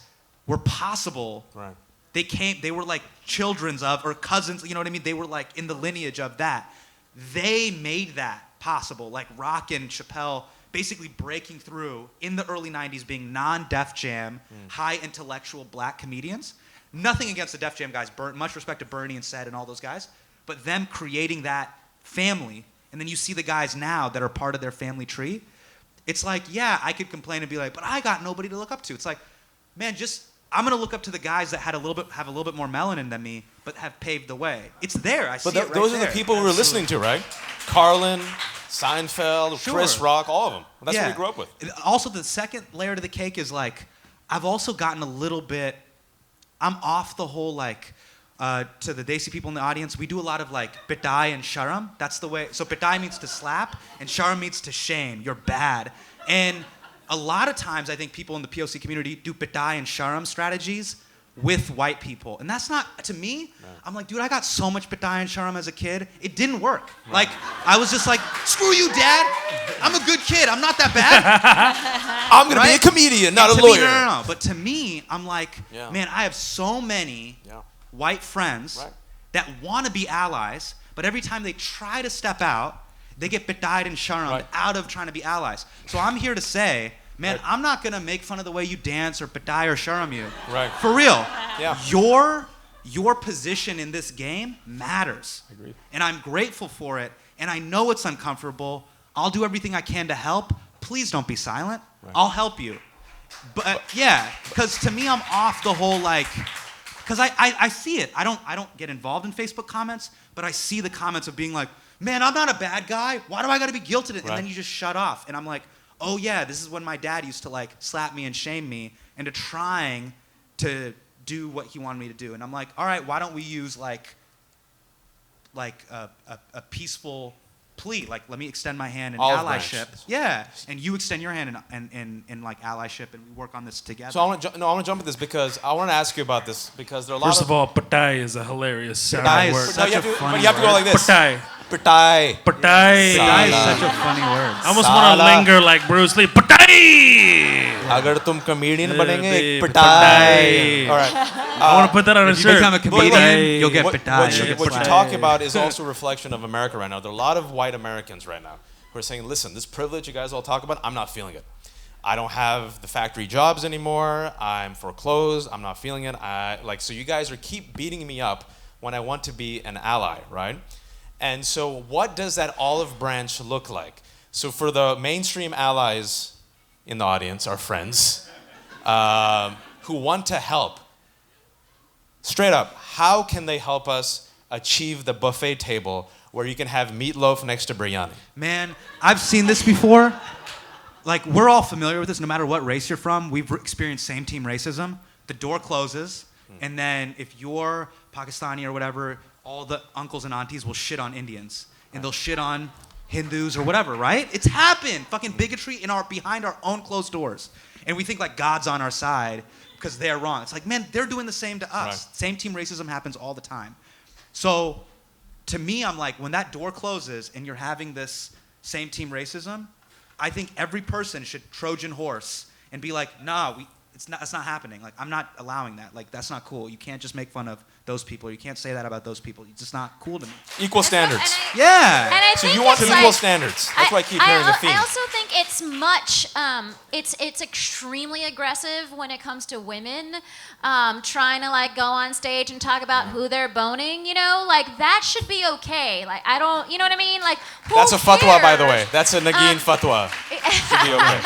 were possible. Right. They were like children's of or cousins. You know what I mean? They were like in the lineage of that. They made that possible. Like Rock and Chappelle basically breaking through in the early 90s, being non-Def Jam, high intellectual Black comedians. Nothing against the Def Jam guys. Much respect to Bernie and Sed and all those guys. But them creating that family, and then you see the guys now that are part of their family tree. It's like, yeah, I could complain and be like, but I got nobody to look up to. It's like, man, I'm gonna look up to the guys that have a little bit more melanin than me, but have paved the way. It's there. I see But it right those are there. the people we were listening to, right? Carlin, Seinfeld, Sure. Chris Rock, all of them. That's what we grew up with. Also, the second layer to the cake is like, I've also gotten a little bit. I'm off the whole like. To the Desi people in the audience, we do a lot of like pitai and sharam. That's the way. So pitai means to slap, and sharam means to shame. You're bad. And a lot of times, I think people in the POC community do pitai and sharam strategies with white people, and that's not to me. I'm like, dude, I got so much pitai and sharam as a kid. It didn't work. Like, I was just like, screw you, dad. I'm a good kid. I'm not that bad. I'm going to be a Right? comedian, not And a to me, lawyer. no. But to me, I'm like, Yeah. man, I have so many Yeah. white friends Right. that want to be allies, but every time they try to step out, they get bedayed and sharam Right. out of trying to be allies. So I'm here to say, man, Right. I'm not going to make fun of the way you dance or beday or sharam you. Right. For real. Yeah. Your position in this game matters. Agreed. And I'm grateful for it, and I know it's uncomfortable. I'll do everything I can to help. Please don't be silent. Right. I'll help you. But yeah, because to me, I'm off the whole like, because I see it. I don't get involved in Facebook comments, but I see the comments of being like, man, I'm not a bad guy. Why do I got to be guilted? And Right. then you just shut off. And I'm like, oh yeah, this is when my dad used to like slap me and shame me into trying to do what he wanted me to do. And I'm like, all right, why don't we use like a peaceful plea? Like, let me extend my hand in Olive allyship. branch. Yeah, and you extend your hand in like allyship, and we work on this together. So I want to jump at this because I want to ask you about this because there are a lot First of all, patai is a hilarious sounding Patai is word. such you a have to, funny but you have to go word. like this. Patai. Patai. Patai. That is Sala. such a funny word. I almost want to Sala. linger like Bruce Lee. Patai! अगर तुम comedian बनेंगे एक Patai. पिटाई. All right. I want to put that on a If you shirt. become a comedian, Patai. you'll get What, pitay. what, You'll you, get what you slapped. talk about is also a reflection of America right now. There are a lot of white Americans right now who are saying, listen, this privilege you guys all talk about, I'm not feeling it. I don't have the factory jobs anymore. I'm foreclosed. I'm not feeling it. So you guys are keep beating me up when I want to be an ally, right? And so what does that olive branch look like? So for the mainstream allies in the audience, our friends, who want to help, straight up, how can they help us achieve the buffet table where you can have meatloaf next to biryani. Man, I've seen this before. Like, we're all familiar with this, no matter what race you're from. We've experienced same team racism. The door closes, and then if you're Pakistani or whatever, all the uncles and aunties will shit on Indians, and they'll shit on Hindus or whatever, right? It's happened. Fucking bigotry behind our own closed doors. And we think like God's on our side because they're wrong. It's like, man, they're doing the same to us. Right. Same team racism happens all the time. So to me, I'm like, when that door closes and you're having this same team racism, I think every person should Trojan horse and be like, nah, it's not happening. Like, I'm not allowing that. Like, that's not cool. You can't just make fun of those people. You can't say that about those people. It's just not cool to me. Equal standards. Yeah. And I So think you want it's some equal standards. That's why I keep hearing the theme. I also think it's much, it's extremely aggressive when it comes to women trying to like go on stage and talk about who they're boning, you know? Like, that should be okay. Like, I don't, you know what I mean? Like, who That's a fatwa, by the way. cares? That's a Nagin fatwa. Should be okay.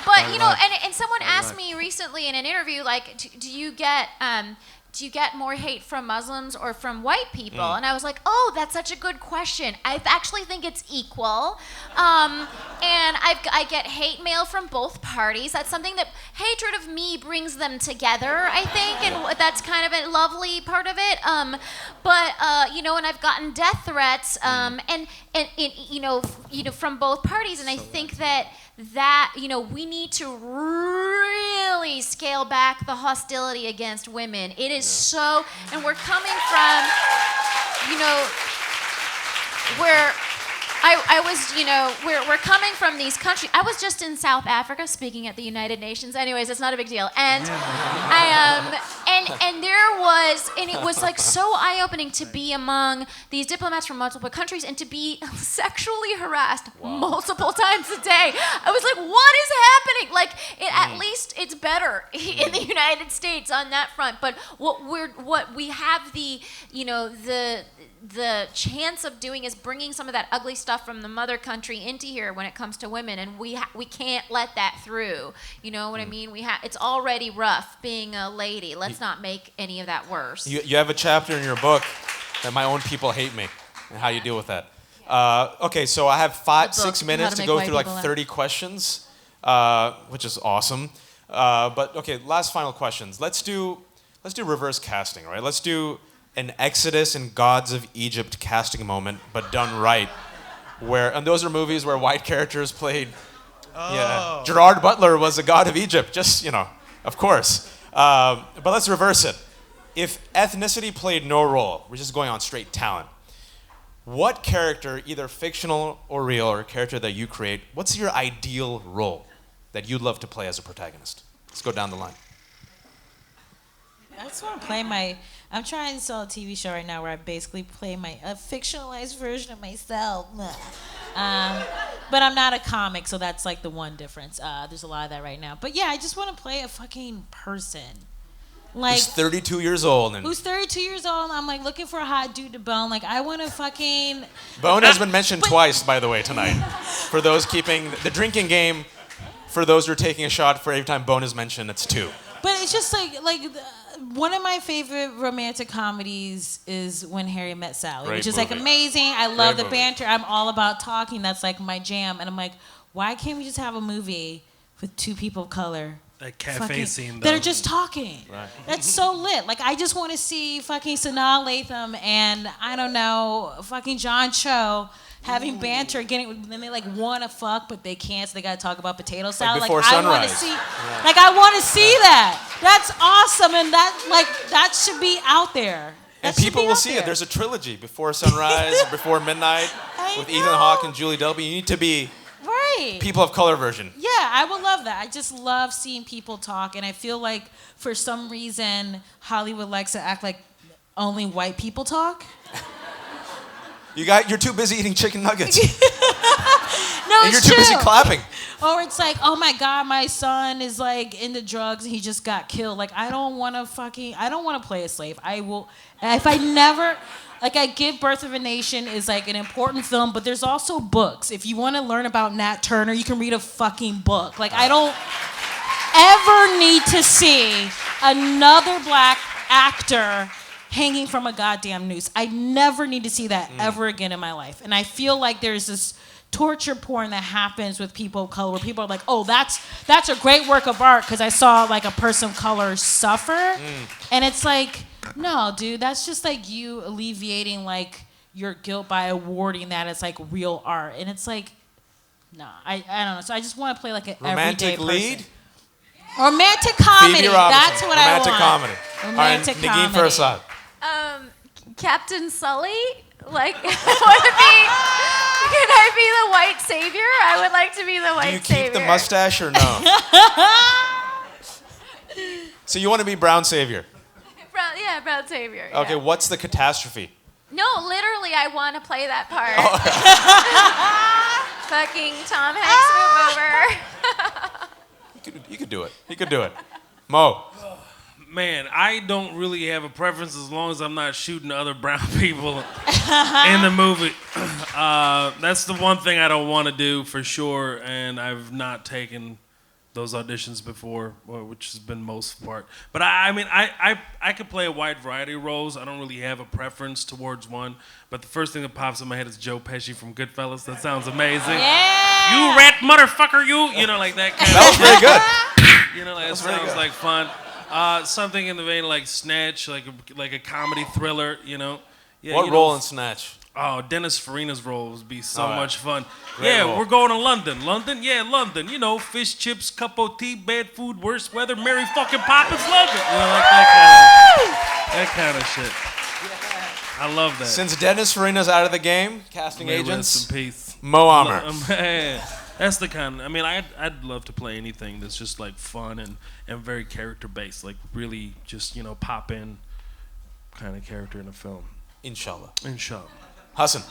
But you know, and someone asked me recently in an interview, like, do you get more hate from Muslims or from white people? And I was like, oh, that's such a good question. I actually think it's equal. And I get hate mail from both parties. That's something that hatred of me brings them together, I think, and that's kind of a lovely part of it. But you know, and I've gotten death threats, and you know, from both parties, and I think that you know, we need to really scale back the hostility against women. It is so, and we're coming from, you know, where I was, you know, we're coming from these countries. I was just in South Africa speaking at the United Nations. Anyways, it's not a big deal. And and there was, and it was like so eye-opening to be among these diplomats from multiple countries and to be sexually harassed multiple times a day. I was like, what is happening? Like, at least it's better in the United States on that front. But what we have the, you know, the chance of doing is bringing some of that ugly stuff from the mother country into here when it comes to women, and we can't let that through. You know what I mean? It's already rough being a lady. Let's not make any of that worse. You have a chapter in your book that my own people hate me, and how you deal with that. Okay, so I have 6 minutes to go through like 30 questions, which is awesome. But okay, last final questions. Let's do reverse casting, right? Let's do an Exodus and Gods of Egypt casting moment, but done right. And those are movies where white characters played. Oh. Yeah, Gerard Butler was a god of Egypt, just, you know, of course. But let's reverse it. If ethnicity played no role, we're just going on straight talent. What character, either fictional or real, or a character that you create, what's your ideal role that you'd love to play as a protagonist? Let's go down the line. I just want to play I'm trying to sell a TV show right now where I basically play a fictionalized version of myself. But I'm not a comic, so that's like the one difference. There's a lot of that right now. But yeah, I just want to play a fucking person. Like, who's 32 years old. Who's 32 years old, and I'm like looking for a hot dude to bone. Like, I want to fucking... Bone has been mentioned twice, by the way, tonight. For those keeping the drinking game, for those who are taking a shot, for every time Bone is mentioned, it's 2. But it's just like one of my favorite romantic comedies is When Harry Met Sally, Great which is movie. like amazing. I love the movie. banter. I'm all about talking. That's like my jam. And I'm like, why can't we just have a movie with 2 people of color? That cafe scene, that though. are just talking. Right. That's so lit. Like, I just want to see fucking Sanaa Lathan and, I don't know, fucking John Cho having banter, then they like want to fuck, but they can't, so they got to talk about potato salad. Before I want to Sunrise. see, like, I want to see that. That's awesome, and that should be out there. And That should people be will out see there. it. There's a trilogy, Before Sunrise, Before Midnight, I with know. Ethan Hawke and Julie Delpy. You need to be Right. people of color version. Yeah, I would love that. I just love seeing people talk, and I feel like for some reason Hollywood likes to act like only white people talk. You're too busy eating chicken nuggets. No, And you're it's too busy true. clapping. Or it's like, oh my God, my son is like into drugs and he just got killed. Like, I don't want to play a slave. I get Birth of a Nation is like an important film, but there's also books. If you want to learn about Nat Turner, you can read a fucking book. Like, I don't ever need to see another black actor hanging from a goddamn noose. I never need to see that ever again in my life. And I feel like there's this torture porn that happens with people of color where people are like, oh, that's a great work of art because I saw like a person of color suffer. And it's like, no, dude, that's just like you alleviating like your guilt by awarding that as like real art. And it's like, nah, I don't know. So I just want to play like an everyday Romantic lead? person. Romantic comedy. Phoebe Robinson. That's what I want. Romantic comedy. Romantic All right, Nagin comedy. Farsad. Captain Sully? Like, can I be the white savior? I would like to be the white Do you savior. keep the mustache or no? So you want to be brown savior? Brown savior. Okay, yeah. what's the catastrophe? No, literally, I want to play that part. Fucking Tom Hanks, move over. You could do it. You could do it. Mo. Man, I don't really have a preference as long as I'm not shooting other brown people in the movie. That's the one thing I don't want to do for sure, and I've not taken those auditions before, which has been most part. But I mean, I could play a wide variety of roles. I don't really have a preference towards one. But the first thing that pops in my head is Joe Pesci from Goodfellas. That sounds amazing. Yeah. You rat motherfucker, you know, like that kind That was very good. you know, like, that very sounds good. like fun. Something in the vein of like Snatch, like a comedy thriller, you know. Yeah, What you role know, in Snatch? Oh, Dennis Farina's role would be so All right. much fun. Great Yeah, role. we're going to London. London? Yeah, London. You know, fish, chips, cup of tea, bad food, worse weather, Mary fucking Poppins, London. You know, like that kind of shit. I love that. Since Dennis Farina's out of the game, casting May agents, rest in peace. Mo Amer. Man, that's the kind. I mean, I'd love to play anything that's just like fun and very character based, like really just pop in kind of character in a film. Inshallah. Inshallah. Hassan.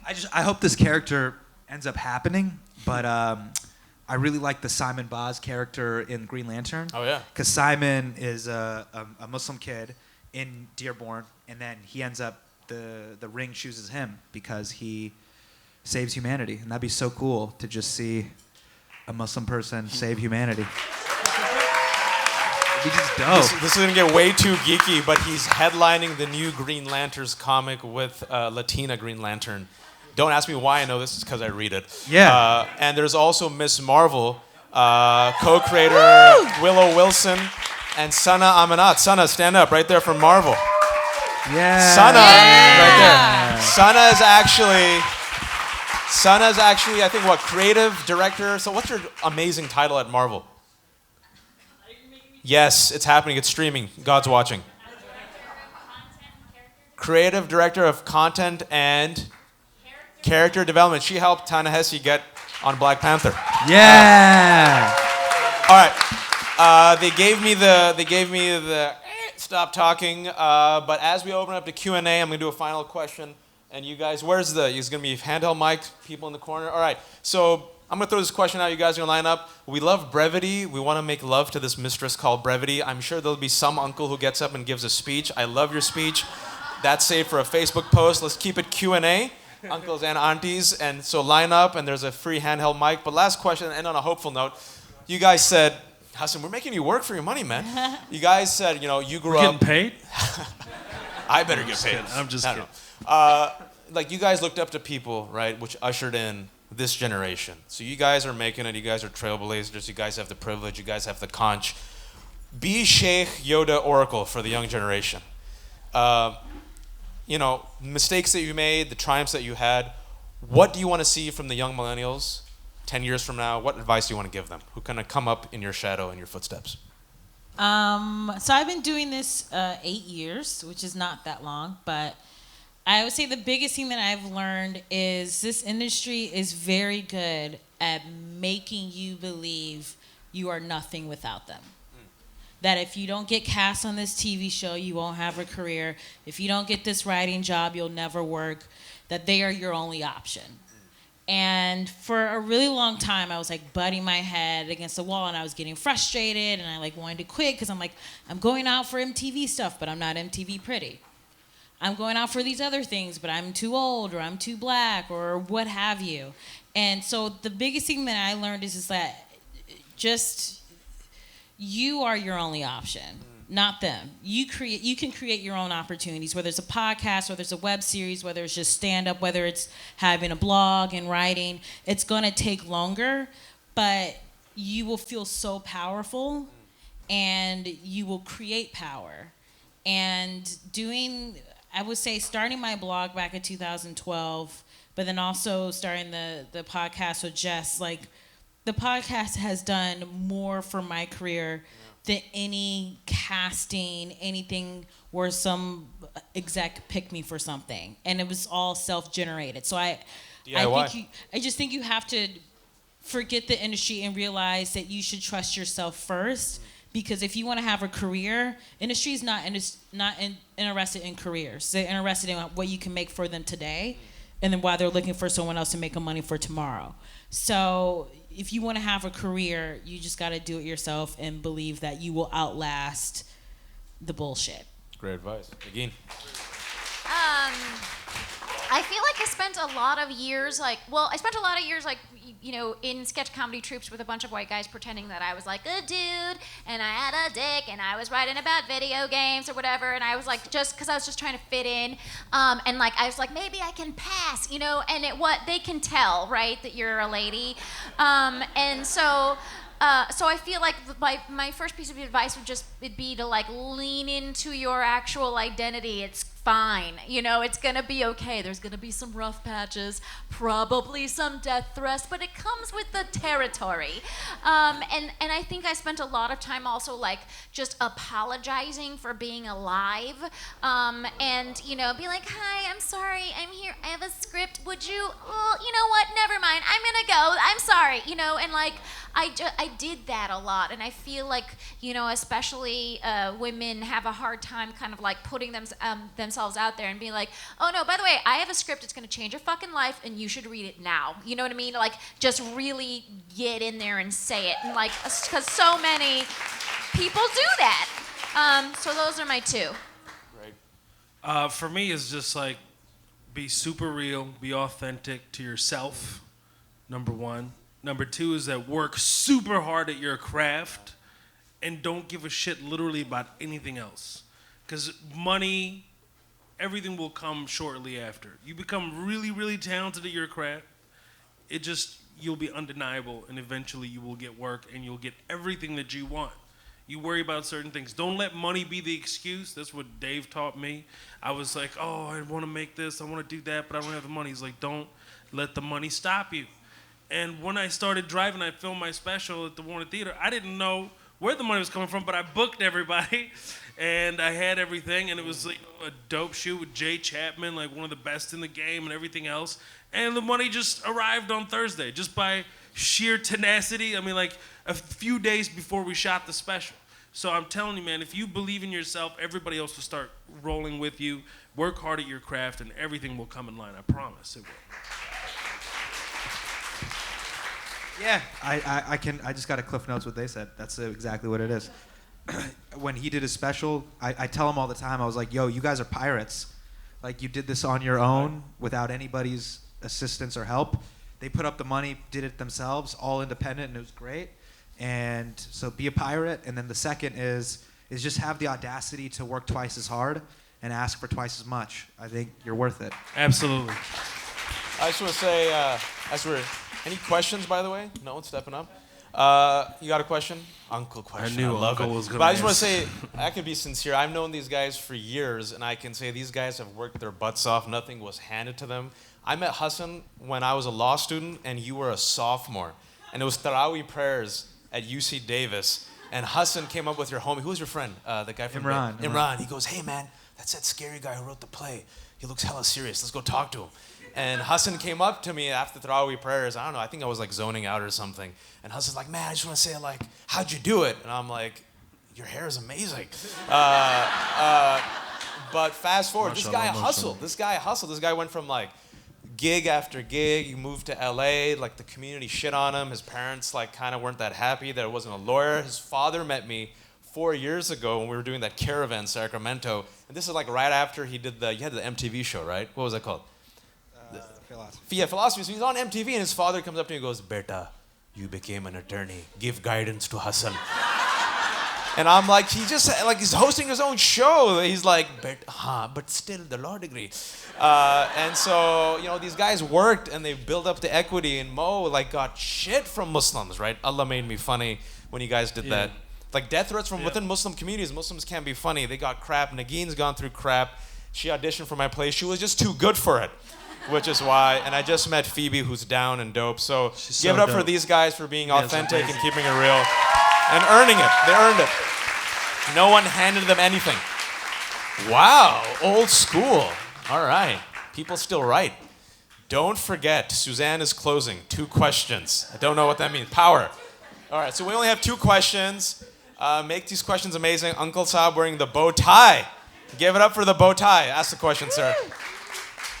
I hope this character ends up happening, but I really like the Simon Baz character in Green Lantern. Oh, yeah. Because Simon is a Muslim kid in Dearborn, and then he ends up the ring chooses him because he saves humanity, and that'd be so cool to just see a Muslim person save humanity. It'd be just dope. This is going to get way too geeky, but he's headlining the new Green Lanterns comic with Latina Green Lantern. Don't ask me why I know this, is because I read it. Yeah. And there's also Miss Marvel, co-creator Willow Wilson, and Sana Amanat. Sana, stand up right there from Marvel. Yeah. Sana, right there. Sana's actually, I think, creative director. So what's your amazing title at Marvel? Yes, it's happening. It's streaming. God's watching. Creative director of content and character development. She helped Ta-Nehisi get on Black Panther. Yeah. All right. They gave me the stop talking. But as we open up to Q&A, I'm going to do a final question. And you guys, it's going to be handheld mic, people in the corner. All right. So I'm going to throw this question out. You guys are going to line up. We love brevity. We want to make love to this mistress called brevity. I'm sure there'll be some uncle who gets up and gives a speech. I love your speech. That's saved for a Facebook post. Let's keep it Q&A, uncles and aunties. And so line up, and there's a free handheld mic. But last question, and on a hopeful note, you guys said, Hassan, we're making you work for your money, man. You guys said, you grew Getting up. paid? I better get paid. I'm just kidding. Like you guys looked up to people, right, which ushered in this generation. So you guys are making it. You guys are trailblazers. You guys have the privilege. You guys have the conch. Be Sheikh Yoda Oracle for the young generation. Mistakes that you made, the triumphs that you had. What do you want to see from the young millennials 10 years from now? What advice do you want to give them? Who kind of come up in your shadow and your footsteps? So I've been doing this 8 years, which is not that long, but I would say the biggest thing that I've learned is this industry is very good at making you believe you are nothing without them. That if you don't get cast on this TV show, you won't have a career. If you don't get this writing job, you'll never work. That they are your only option. And for a really long time, I was like butting my head against the wall, and I was getting frustrated, and I wanted to quit because I'm like, I'm going out for MTV stuff, but I'm not MTV pretty. I'm going out for these other things, but I'm too old, or I'm too black, or what have you. And so the biggest thing that I learned is that just you are your only option. not them. You can create your own opportunities, whether it's a podcast, whether it's a web series, whether it's just stand-up, whether it's having a blog and writing. It's going to take longer, but you will feel so powerful, and you will create power. And I would say starting my blog back in 2012, but then also starting the podcast with Jess, like, the podcast has done more for my career than any casting, anything where some exec picked me for something. And it was all self-generated. So I just think you have to forget the industry and realize that you should trust yourself first. Because if you want to have a career, industry is not interested in careers. They're interested in what you can make for them today, and then while they're looking for someone else to make money for tomorrow. So if you want to have a career, you just got to do it yourself and believe that you will outlast the bullshit. Great advice. Again. I feel like I spent a lot of years in sketch comedy troupes with a bunch of white guys pretending that I was like a dude and I had a dick and I was writing about video games or whatever, and I was like, just because I was just trying to fit in, and like I was like, maybe I can pass, and what they can tell, right, that you're a lady, and so I feel like my first piece of advice would be to like lean into your actual identity. It's fine, it's gonna be okay. There's gonna be some rough patches, probably some death threats, but it comes with the territory. And I think I spent a lot of time also like just apologizing for being alive, and be like, hi, I'm sorry, I'm here, I have a script, would you, well, you know what, never mind, I'm gonna go, I'm sorry, and like I did that a lot, and I feel like, especially women have a hard time kind of like putting themselves out there and being like, oh no, by the way, I have a script that's gonna change your fucking life and you should read it now. You know what I mean? Like, just really get in there and say it, and like, because so many people do that. So those are my two. Right. For me, it's just like, be super real, be authentic to yourself, number one. Number two is that work super hard at your craft and don't give a shit literally about anything else. Because money, everything will come shortly after. You become really, really talented at your craft, you'll be undeniable, and eventually you will get work and you'll get everything that you want. You worry about certain things. Don't let money be the excuse. That's what Dave taught me. I was like, oh, I want to make this, I want to do that, but I don't have the money. He's like, don't let the money stop you. And when I started driving, I filmed my special at the Warner Theater. I didn't know where the money was coming from, but I booked everybody, and I had everything, and it was like a dope shoot with Jay Chapman, like one of the best in the game and everything else. And the money just arrived on Thursday, just by sheer tenacity. I mean, like a few days before we shot the special. So I'm telling you, man, if you believe in yourself, everybody else will start rolling with you. Work hard at your craft, and everything will come in line. I promise it will. Yeah, I just got a Cliff Notes what they said. That's exactly what it is. When he did his special, I tell him all the time, I was like, yo, you guys are pirates. Like, you did this on your own without anybody's assistance or help. They put up the money, did it themselves, all independent, and it was great. And so be a pirate. And then the second is just have the audacity to work twice as hard and ask for twice as much. I think you're worth it. Absolutely. I just want to say, any questions, by the way? No one's stepping up. You got a question? Uncle question. I knew love Uncle it. was going to But I just want to say, I can be sincere. I've known these guys for years, and I can say these guys have worked their butts off. Nothing was handed to them. I met Hassan when I was a law student, and you were a sophomore. And it was Tarawih prayers at UC Davis. And Hassan came up with your homie. Who was your friend? The guy from Imran. Imran. He goes, hey, man, that's that scary guy who wrote the play. He looks hella serious. Let's go talk to him. And Hassan came up to me after Tarawih prayers. I don't know, I think I was like zoning out or something. And Hassan's like, man, I just want to say, like, how'd you do it? And I'm like, your hair is amazing. But fast forward, this guy hustled. This guy went from like gig after gig. He moved to LA. Like, the community shit on him. His parents like kind of weren't that happy that it wasn't a lawyer. His father met me 4 years ago when we were doing that caravan in Sacramento. And this is like right after you had the MTV show, right? What was that called? Philosophy. Yeah, philosophy. So he's on MTV, and his father comes up to me and goes, Beta, you became an attorney. Give guidance to Hassan. And I'm like, he just, like, he's hosting his own show. He's like, but still the law degree. And so, you know, these guys worked and they built up the equity, and Mo, like, got shit from Muslims, right? Allah made me funny when you guys did that. Like, death threats from within Muslim communities. Muslims can't be funny. They got crap. Nageen's gone through crap. She auditioned for my play. She was just too good for it, which is why. And I just met Phoebe, who's down and dope. So give it up for these guys for being authentic and keeping it real and earning it. They earned it. No one handed them anything. Wow, old school. All right. People still write. Don't forget, Suzanne is closing. 2 questions. I don't know what that means. Power. All right, so we only have 2 questions. Make these questions amazing. Uncle Saab wearing the bow tie. Give it up for the bow tie. Ask the question, sir.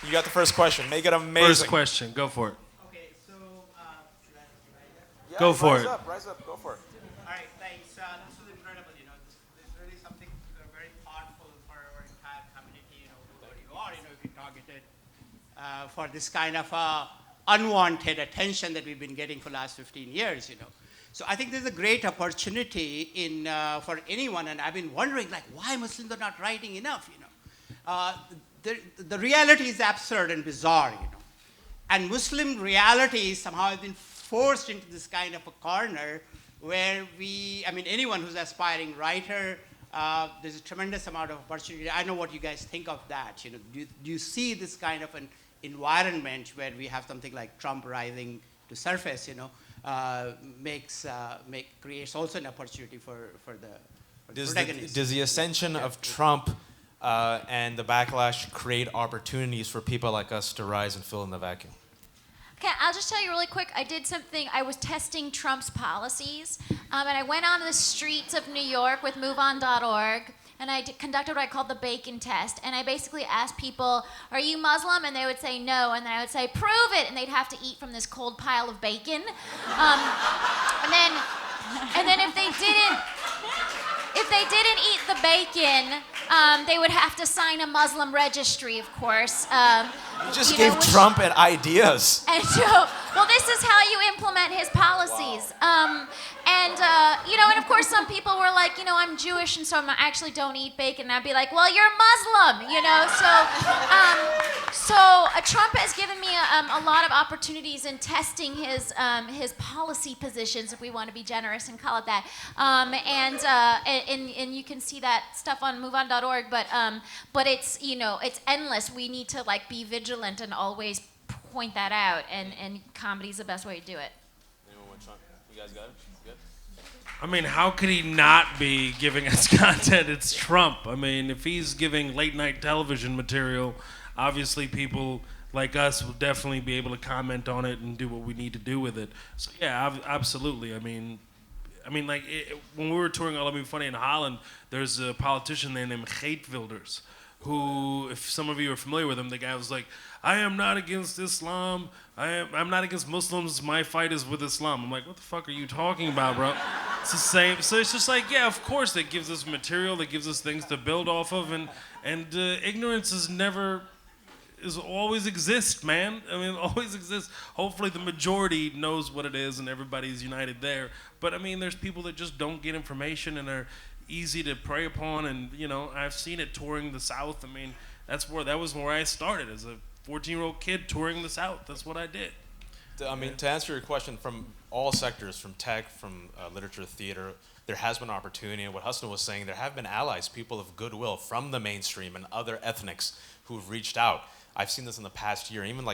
You got the first question. Make it amazing. First question. Go for it. Okay, so should I Go for it. Rise up. Go for it. All right, thanks. This was incredible. You know, this is really something very thoughtful for our entire community. You know, whoever you are, you know, if you targeted for this kind of unwanted attention that we've been getting for the last 15 years. You know, so I think there's a great opportunity in for anyone, and I've been wondering, like, why Muslims are not writing enough. You know, the reality is absurd and bizarre. You know, and Muslim reality somehow has been forced into this kind of a corner where anyone who's aspiring writer, there's a tremendous amount of opportunity. I know what you guys think of that. You know, do you see this kind of an environment where we have something like Trump rising to surface? You know, creates also an opportunity for the protagonists. Does the ascension of Trump and the backlash create opportunities for people like us to rise and fill in the vacuum? Okay, I'll just tell you really quick. I did something. I was testing Trump's policies, and I went on the streets of New York with MoveOn.org, and I conducted what I called the bacon test. And I basically asked people, "Are you Muslim?" And they would say no, and then I would say, "Prove it," and they'd have to eat from this cold pile of bacon. And then if they didn't eat the bacon, they would have to sign a Muslim registry, of course. You just gave Trump ideas. And so, well, this is how you implement his policies. Wow. And of course, some people were like, I'm Jewish, and so I actually don't eat bacon. And I'd be like, well, you're Muslim, So Trump has given me a lot of opportunities in testing his policy positions, if we want to be generous and call it that. And you can see that stuff on MoveOn.org. But it's it's endless. We need to be vigilant and always point that out. And comedy's the best way to do it. Anyone want Trump? You guys got it? Good? I mean, how could he not be giving us content? It's Trump. I mean, if he's giving late night television material, obviously people like us will definitely be able to comment on it and do what we need to do with it. So yeah, absolutely. I mean, when we were touring All Let Me Funny in Holland, there's a politician there named Geert Wilders, who, if some of you are familiar with him, the guy was like, I am not against Islam. I'm not against Muslims. My fight is with Islam. I'm like, what the fuck are you talking about, bro? It's the same. So it's just like, yeah, of course, that gives us material, that gives us things to build off of, and ignorance is always exists, man. I mean, always exists. Hopefully the majority knows what it is and everybody's united there. But I mean, there's people that just don't get information and are easy to prey upon, and I've seen it touring the South. I mean, that was where I started as a 14-year-old kid touring the South. That's what I did. I mean, to answer your question, from all sectors, from tech, from literature, theater, there has been opportunity. And what Hassan was saying, there have been allies, people of goodwill from the mainstream and other ethnics who've reached out. I've seen this in the past year, even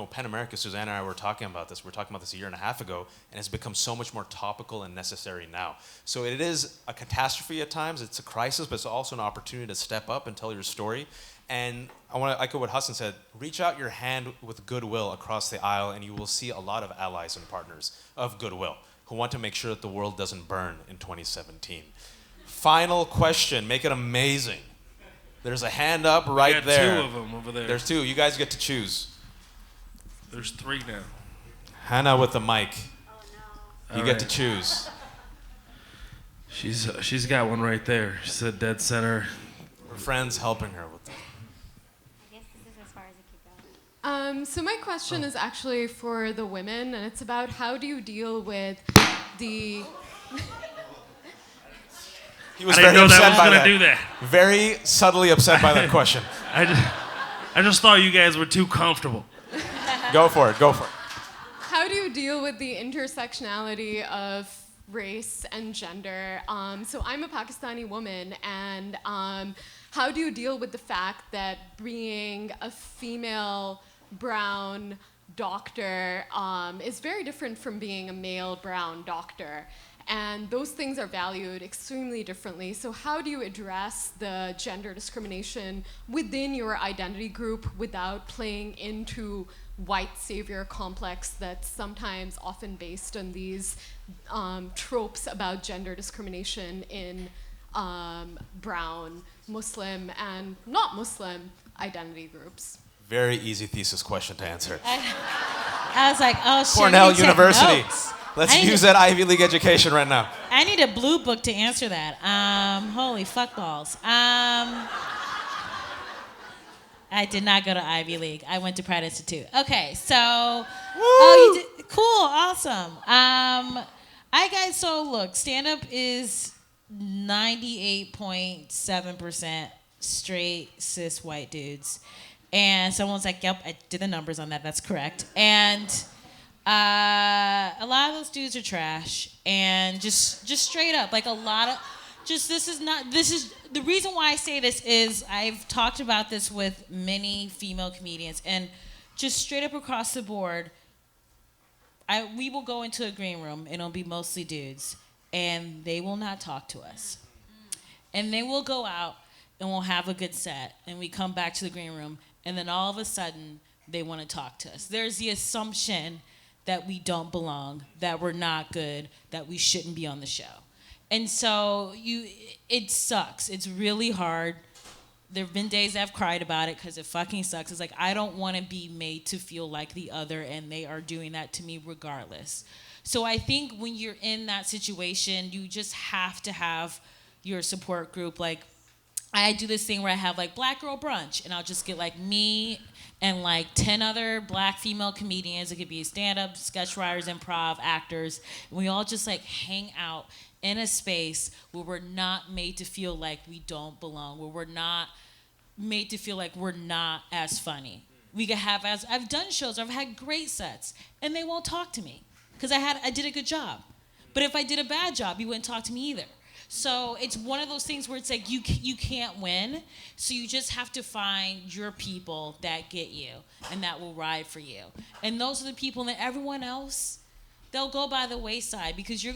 PEN America, Suzanne and I were talking about this. We were talking about this a year and a half ago, and it's become so much more topical and necessary now. So it is a catastrophe at times. It's a crisis, but it's also an opportunity to step up and tell your story. And I want to echo what Hassan said. Reach out your hand with goodwill across the aisle, and you will see a lot of allies and partners of goodwill who want to make sure that the world doesn't burn in 2017. Final question. Make it amazing. There's a hand up right there. 2 of them over there. There's 2. You guys get to choose. There's 3 now. Hannah with the mic. Oh, no. You get to choose. She's got one right there. She's a dead center. Her friend's helping her with that. I guess this is as far as it could go. So my question is actually for the women, and it's about how do you deal with the... He was I didn't very know that upset was by gonna that. do that. Very subtly upset by that question. I just thought you guys were too comfortable. Go for it. Go for it. How do you deal with the intersectionality of race and gender? So I'm a Pakistani woman, and how do you deal with the fact that being a female brown doctor is very different from being a male brown doctor? And those things are valued extremely differently. So how do you address the gender discrimination within your identity group without playing into white savior complex that's sometimes often based on these tropes about gender discrimination in brown, Muslim, and not Muslim identity groups? Very easy thesis question to answer. I was like, oh shit. Cornell let me take University. notes. Let's use that Ivy League education right now. I need a blue book to answer that. Holy fuck balls. I did not go to Ivy League. I went to Pratt Institute. Okay, so oh, you did, cool, awesome. So look, stand up is 98.7% straight cis white dudes, and someone's like, "Yep, I did the numbers on that. That's correct." And a lot of those dudes are trash, and just straight up, like a lot of, this is the reason why I say this is I've talked about this with many female comedians, and just straight up across the board, we will go into a green room and it'll be mostly dudes, and they will not talk to us, and they will go out and we'll have a good set, and we come back to the green room, and then all of a sudden they want to talk to us. There's the assumption that we don't belong, that we're not good, that we shouldn't be on the show. And so it sucks. It's really hard. There have been days I've cried about it because it fucking sucks. It's like, I don't want to be made to feel like the other, and they are doing that to me regardless. So I think when you're in that situation, you just have to have your support group. Like, I do this thing where I have like Black Girl Brunch, and I'll just get like me and like 10 other Black female comedians. It could be stand-up, sketch writers, improv, actors. And we all just like hang out in a space where we're not made to feel like we don't belong, where we're not made to feel like we're not as funny. We could have, as I've done shows, I've had great sets, and they won't talk to me because I did a good job. But if I did a bad job, you wouldn't talk to me either. So it's one of those things where it's like you can't win, so you just have to find your people that get you and that will ride for you. And those are the people, that everyone else, they'll go by the wayside because you're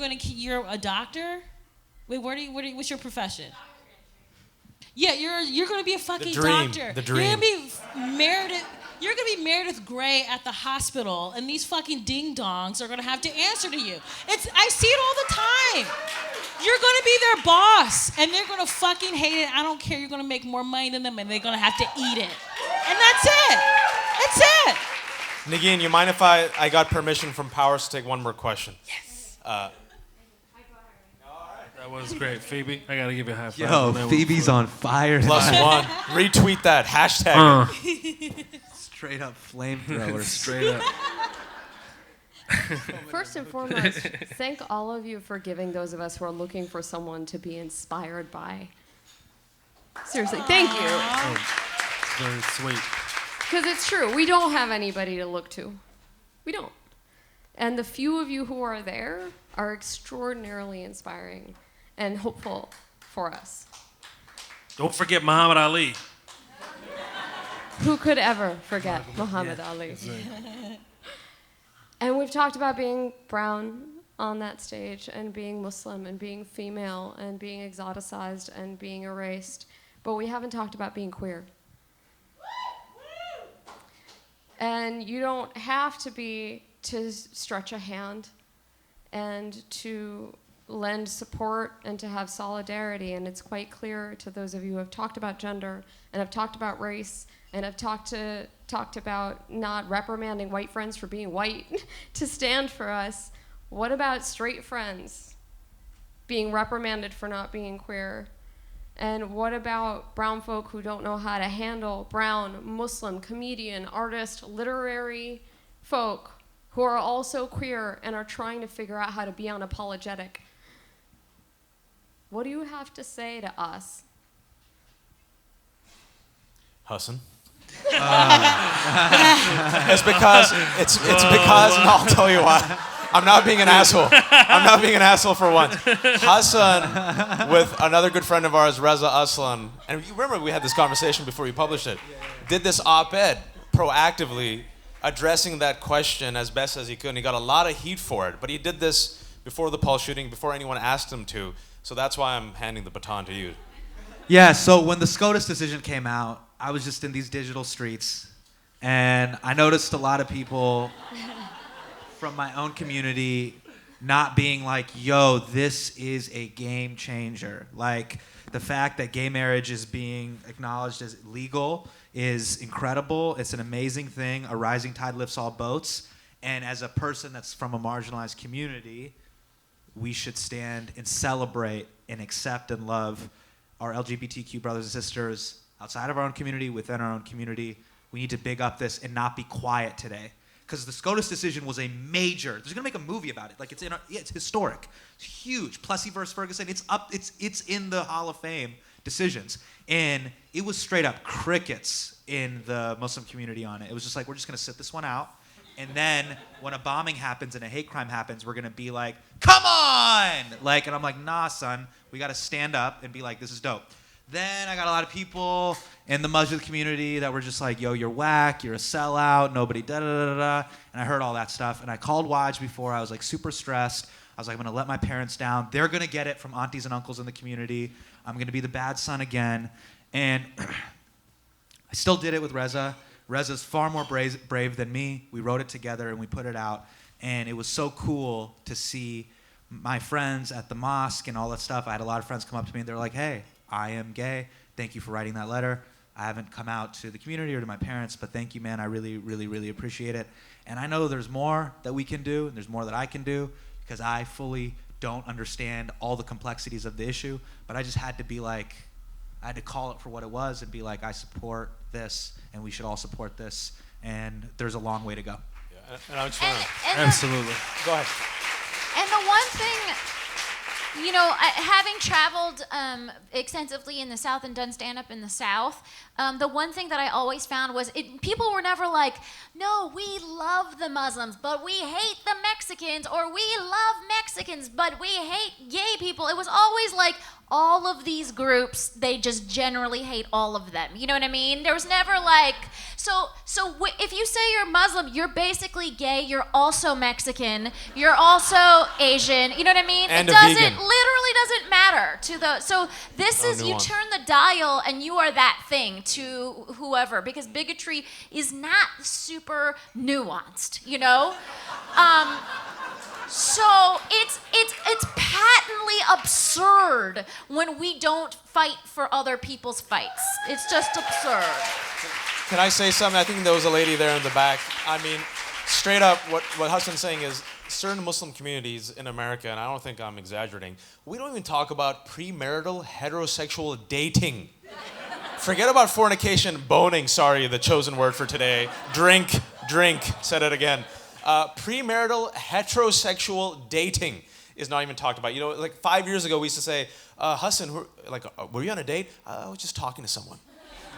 a doctor? Wait, what's your profession? Yeah, you're gonna be a fucking doctor. The dream. You're gonna be Meredith Grey at the hospital, and these fucking ding-dongs are gonna have to answer to you. I see it all the time. You're gonna be their boss, and they're gonna fucking hate it. I don't care, you're gonna make more money than them, and they're gonna have to eat it. And that's it. That's it. Nagin, you mind if I got permission from Powers to take one more question? Yes. That was great. Phoebe, I gotta give you a high five. Yo, Phoebe's on fire. +1. Retweet that. Hashtag. Straight up flamethrower. Straight up. First and foremost, thank all of you for giving those of us who are looking for someone to be inspired by. Seriously, thank you. Oh, very sweet. Because it's true, we don't have anybody to look to. We don't. And the few of you who are there are extraordinarily inspiring and hopeful for us. Don't forget Muhammad Ali. Who could ever forget Muhammad Ali? And we've talked about being brown on that stage, and being Muslim, and being female, and being exoticized, and being erased. But we haven't talked about being queer. And you don't have to be to stretch a hand and to lend support and to have solidarity. And it's quite clear to those of you who have talked about gender and have talked about race and have talked about not reprimanding white friends for being white to stand for us. What about straight friends being reprimanded for not being queer? And what about brown folk who don't know how to handle brown, Muslim, comedian, artist, literary folk who are also queer and are trying to figure out how to be unapologetic? What do you have to say to us? Hassan. It's because and I'll tell you why. I'm not being an asshole. I'm not being an asshole for once. Hassan, with another good friend of ours, Reza Aslan, and you remember we had this conversation before you published it, did this op-ed proactively addressing that question as best as he could, and he got a lot of heat for it. But he did this before the Paul shooting, before anyone asked him to. So that's why I'm handing the baton to you. Yeah, so when the SCOTUS decision came out, I was just in these digital streets, and I noticed a lot of people from my own community not being like, yo, this is a game changer. Like, the fact that gay marriage is being acknowledged as legal is incredible. It's an amazing thing. A rising tide lifts all boats. And as a person that's from a marginalized community, we should stand and celebrate and accept and love our LGBTQ brothers and sisters outside of our own community, within our own community. We need to big up this and not be quiet today. Because the SCOTUS decision was a major. They're gonna make a movie about it. Like it's historic. It's huge. Plessy versus Ferguson. It's in the Hall of Fame decisions, and it was straight up crickets in the Muslim community on it. It was just like, we're just gonna sit this one out, and then when a bombing happens and a hate crime happens, we're gonna be like, come on! Like, and I'm like, nah, son. We gotta stand up and be like, this is dope. Then I got a lot of people in the Muslim community that were just like, yo, you're whack, you're a sellout, nobody da-da-da-da-da. And I heard all that stuff. And I called Waj before. I was like super stressed. I was like, I'm going to let my parents down. They're going to get it from aunties and uncles in the community. I'm going to be the bad son again. And I still did it with Reza. Reza's far more brave than me. We wrote it together and we put it out. And it was so cool to see my friends at the mosque and all that stuff. I had a lot of friends come up to me and they're like, hey, I am gay. Thank you for writing that letter. I haven't come out to the community or to my parents, but thank you, man. I really, really, really appreciate it. And I know there's more that we can do, and there's more that I can do, because I fully don't understand all the complexities of the issue, but I just had to be like, I had to call it for what it was and be like, I support this, and we should all support this, and there's a long way to go. Yeah, and I'm just wondering. Absolutely. Go ahead. And the one thing, you know, having traveled extensively in the South and done stand-up in the South, the one thing that I always found was people were never like, no, we love the Muslims, but we hate the Mexicans, or we love Mexicans, but we hate gay people. It was always like, all of these groups, they just generally hate all of them. You know what I mean? There was never like, if you say you're Muslim, you're basically gay, you're also Mexican, you're also Asian, you know what I mean? And it vegan. literally doesn't matter to the, so this No is, nuance. you turn the dial and you are that thing to whoever, because bigotry is not super nuanced, you know? So it's patently absurd when we don't fight for other people's fights. It's just absurd. Can I say something? I think there was a lady there in the back. I mean, straight up, what Hassan's saying is certain Muslim communities in America, and I don't think I'm exaggerating, we don't even talk about premarital heterosexual dating. Forget about fornication, boning, sorry, the chosen word for today. Drink, said it again. Premarital heterosexual dating is not even talked about. You know, like 5 years ago, we used to say, Hassan, were you on a date? I was just talking to someone.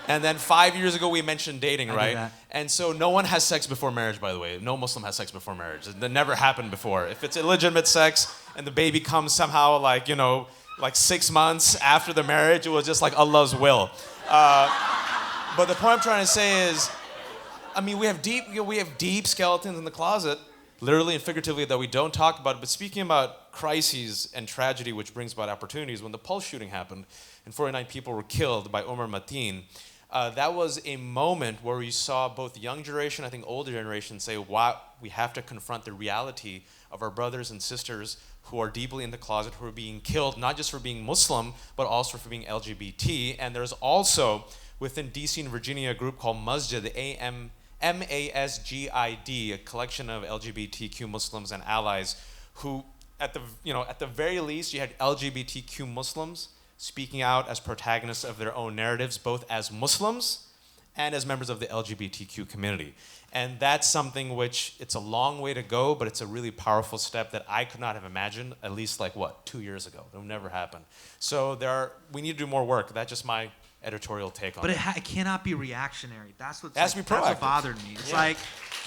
And then 5 years ago, we mentioned dating, right? that. And so no one has sex before marriage, by the way. No Muslim has sex before marriage. That never happened before. If it's illegitimate sex and the baby comes somehow like 6 months after the marriage, it was just like Allah's will. But the point I'm trying to say is, I mean, we have deep skeletons in the closet, literally and figuratively, that we don't talk about. But speaking about crises and tragedy, which brings about opportunities, when the Pulse shooting happened and 49 people were killed by Omar Mateen, that was a moment where we saw both the young generation, I think older generation, say, wow, we have to confront the reality of our brothers and sisters who are deeply in the closet, who are being killed, not just for being Muslim, but also for being LGBT. And there's also, within DC and Virginia, a group called Masjid, MASGID, a collection of LGBTQ Muslims and allies who, at the very least, you had LGBTQ Muslims speaking out as protagonists of their own narratives, both as Muslims and as members of the LGBTQ community. And that's something which, it's a long way to go, but it's a really powerful step that I could not have imagined, at least 2 years ago. It would never happen. So we need to do more work. That's just my editorial take on it. But it cannot be reactionary. That's what has to be that's what proactive. bothered me. It's like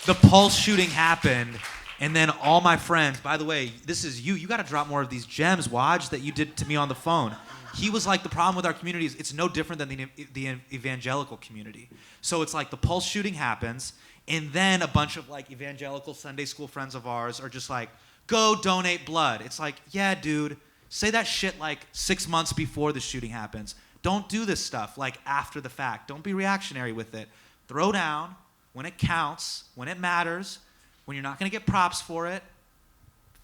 the Pulse shooting happened, and then all my friends. By the way, this is you. You got to drop more of these gems, Waj, that you did to me on the phone. He was like, the problem with our community is it's no different than the evangelical community. So it's like the Pulse shooting happens, and then a bunch of evangelical Sunday school friends of ours are just like, go donate blood. It's like, yeah, dude, say that shit 6 months before the shooting happens. Don't do this stuff after the fact. Don't be reactionary with it. Throw down when it counts, when it matters, when you're not going to get props for it.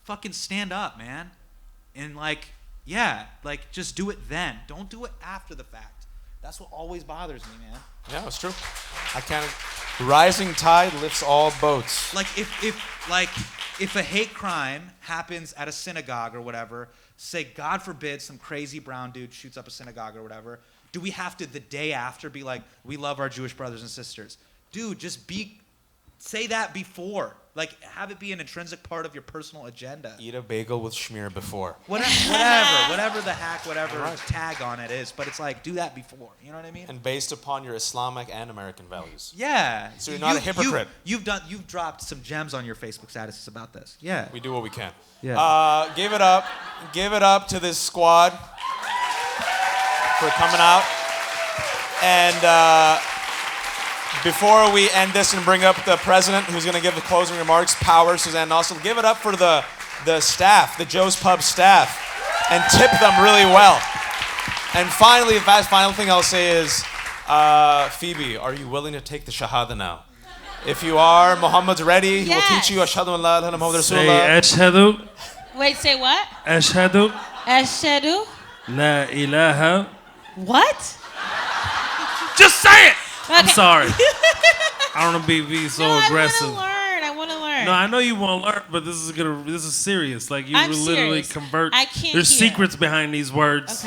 Fucking stand up, man. And just do it then. Don't do it after the fact. That's what always bothers me, man. Yeah, it's true. Rising tide lifts all boats. If a hate crime happens at a synagogue or whatever, say, God forbid, some crazy brown dude shoots up a synagogue or whatever, do we have to, the day after, be like, we love our Jewish brothers and sisters? Dude, say that before. Have it be an intrinsic part of your personal agenda. Eat a bagel with schmear before. Whatever the hack, Right. tag on it is. But it's do that before. You know what I mean? And based upon your Islamic and American values. Yeah. So you're not a hypocrite. You've dropped some gems on your Facebook statuses about this. Yeah. We do what we can. Yeah. Give it up to this squad for coming out. And before we end this and bring up the president, who's going to give the closing remarks, Power, Suzanne Nossel, give it up for the staff, the Joe's Pub staff, and tip them really well. And finally, the final thing I'll say is, Phoebe, are you willing to take the Shahada now? If you are, Muhammad's ready. He will teach you Ashhadu an la ilaha illallah Muhammad Say Rasulullah. ashhadu. Wait, say what? Ashhadu. Ashhadu. La ilaha. What? Just say it. I'm Okay. sorry. I don't want to be so aggressive. I want to learn. No, I know you want to learn, but this is serious. You I'm will literally serious. convert. I can't There's hear. secrets behind these words.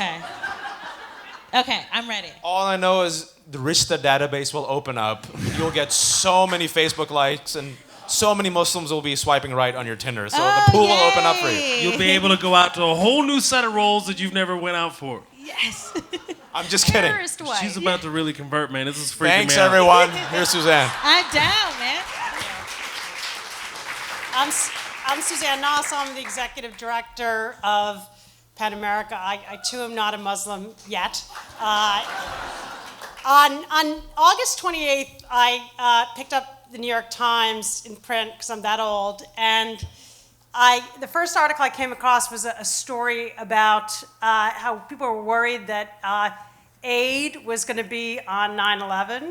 Okay, I'm ready. All I know is the Rishta database will open up. You'll get so many Facebook likes, and so many Muslims will be swiping right on your Tinder. So the pool will open up for you. You'll be able to go out to a whole new set of roles that you've never went out for. Yes. I'm just kidding. Terrorist wife. She's about to really convert, man. This is freaking Thanks, me out. everyone. Here's Suzanne. I'm down, man. I'm Suzanne Noss. I'm the executive director of Pan America. I too am not a Muslim yet. On August 28th, I picked up the New York Times in print because I'm that old, and the first article I came across was a story about how people were worried that aid was going to be on 9/11.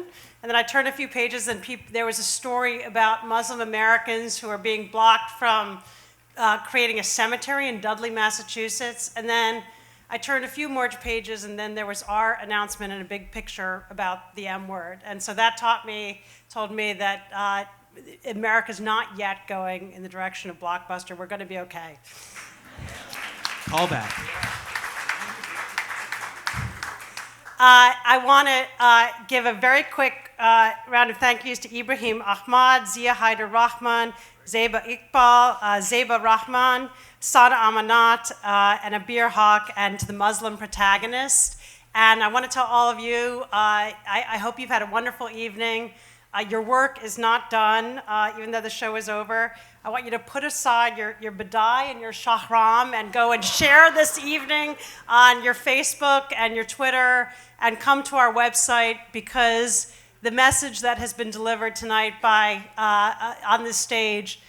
And then I turned a few pages and there was a story about Muslim Americans who are being blocked from creating a cemetery in Dudley, Massachusetts. And then I turned a few more pages and then there was our announcement and a big picture about the M word. And so that told me that America's not yet going in the direction of Blockbuster. We're going to be okay. Call back. I want to give a very quick round of thank yous to Ibrahim Ahmad, Zia Haider Rahman, Zeba Iqbal, Zeba Rahman, Sada Amanat, and Abir Haq, and to the Muslim protagonist. And I want to tell all of you, I hope you've had a wonderful evening. Your work is not done, even though the show is over. I want you to put aside your Badai and your Shahram and go and share this evening on your Facebook and your Twitter and come to our website, because the message that has been delivered tonight on this stage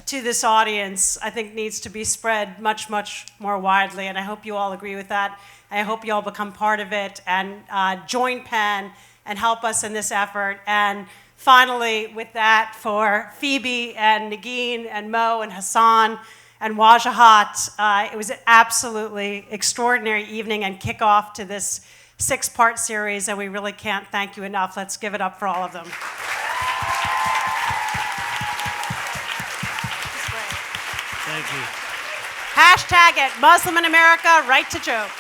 to this audience, I think needs to be spread much, much more widely. And I hope you all agree with that. I hope you all become part of it and join PEN and help us in this effort. And finally, with that, for Phoebe and Nagin and Mo and Hassan and Wajahat, it was an absolutely extraordinary evening and kickoff to this 6-part series, and we really can't thank you enough. Let's give it up for all of them. Thank you. Hashtag it, Muslim in America, right to joke.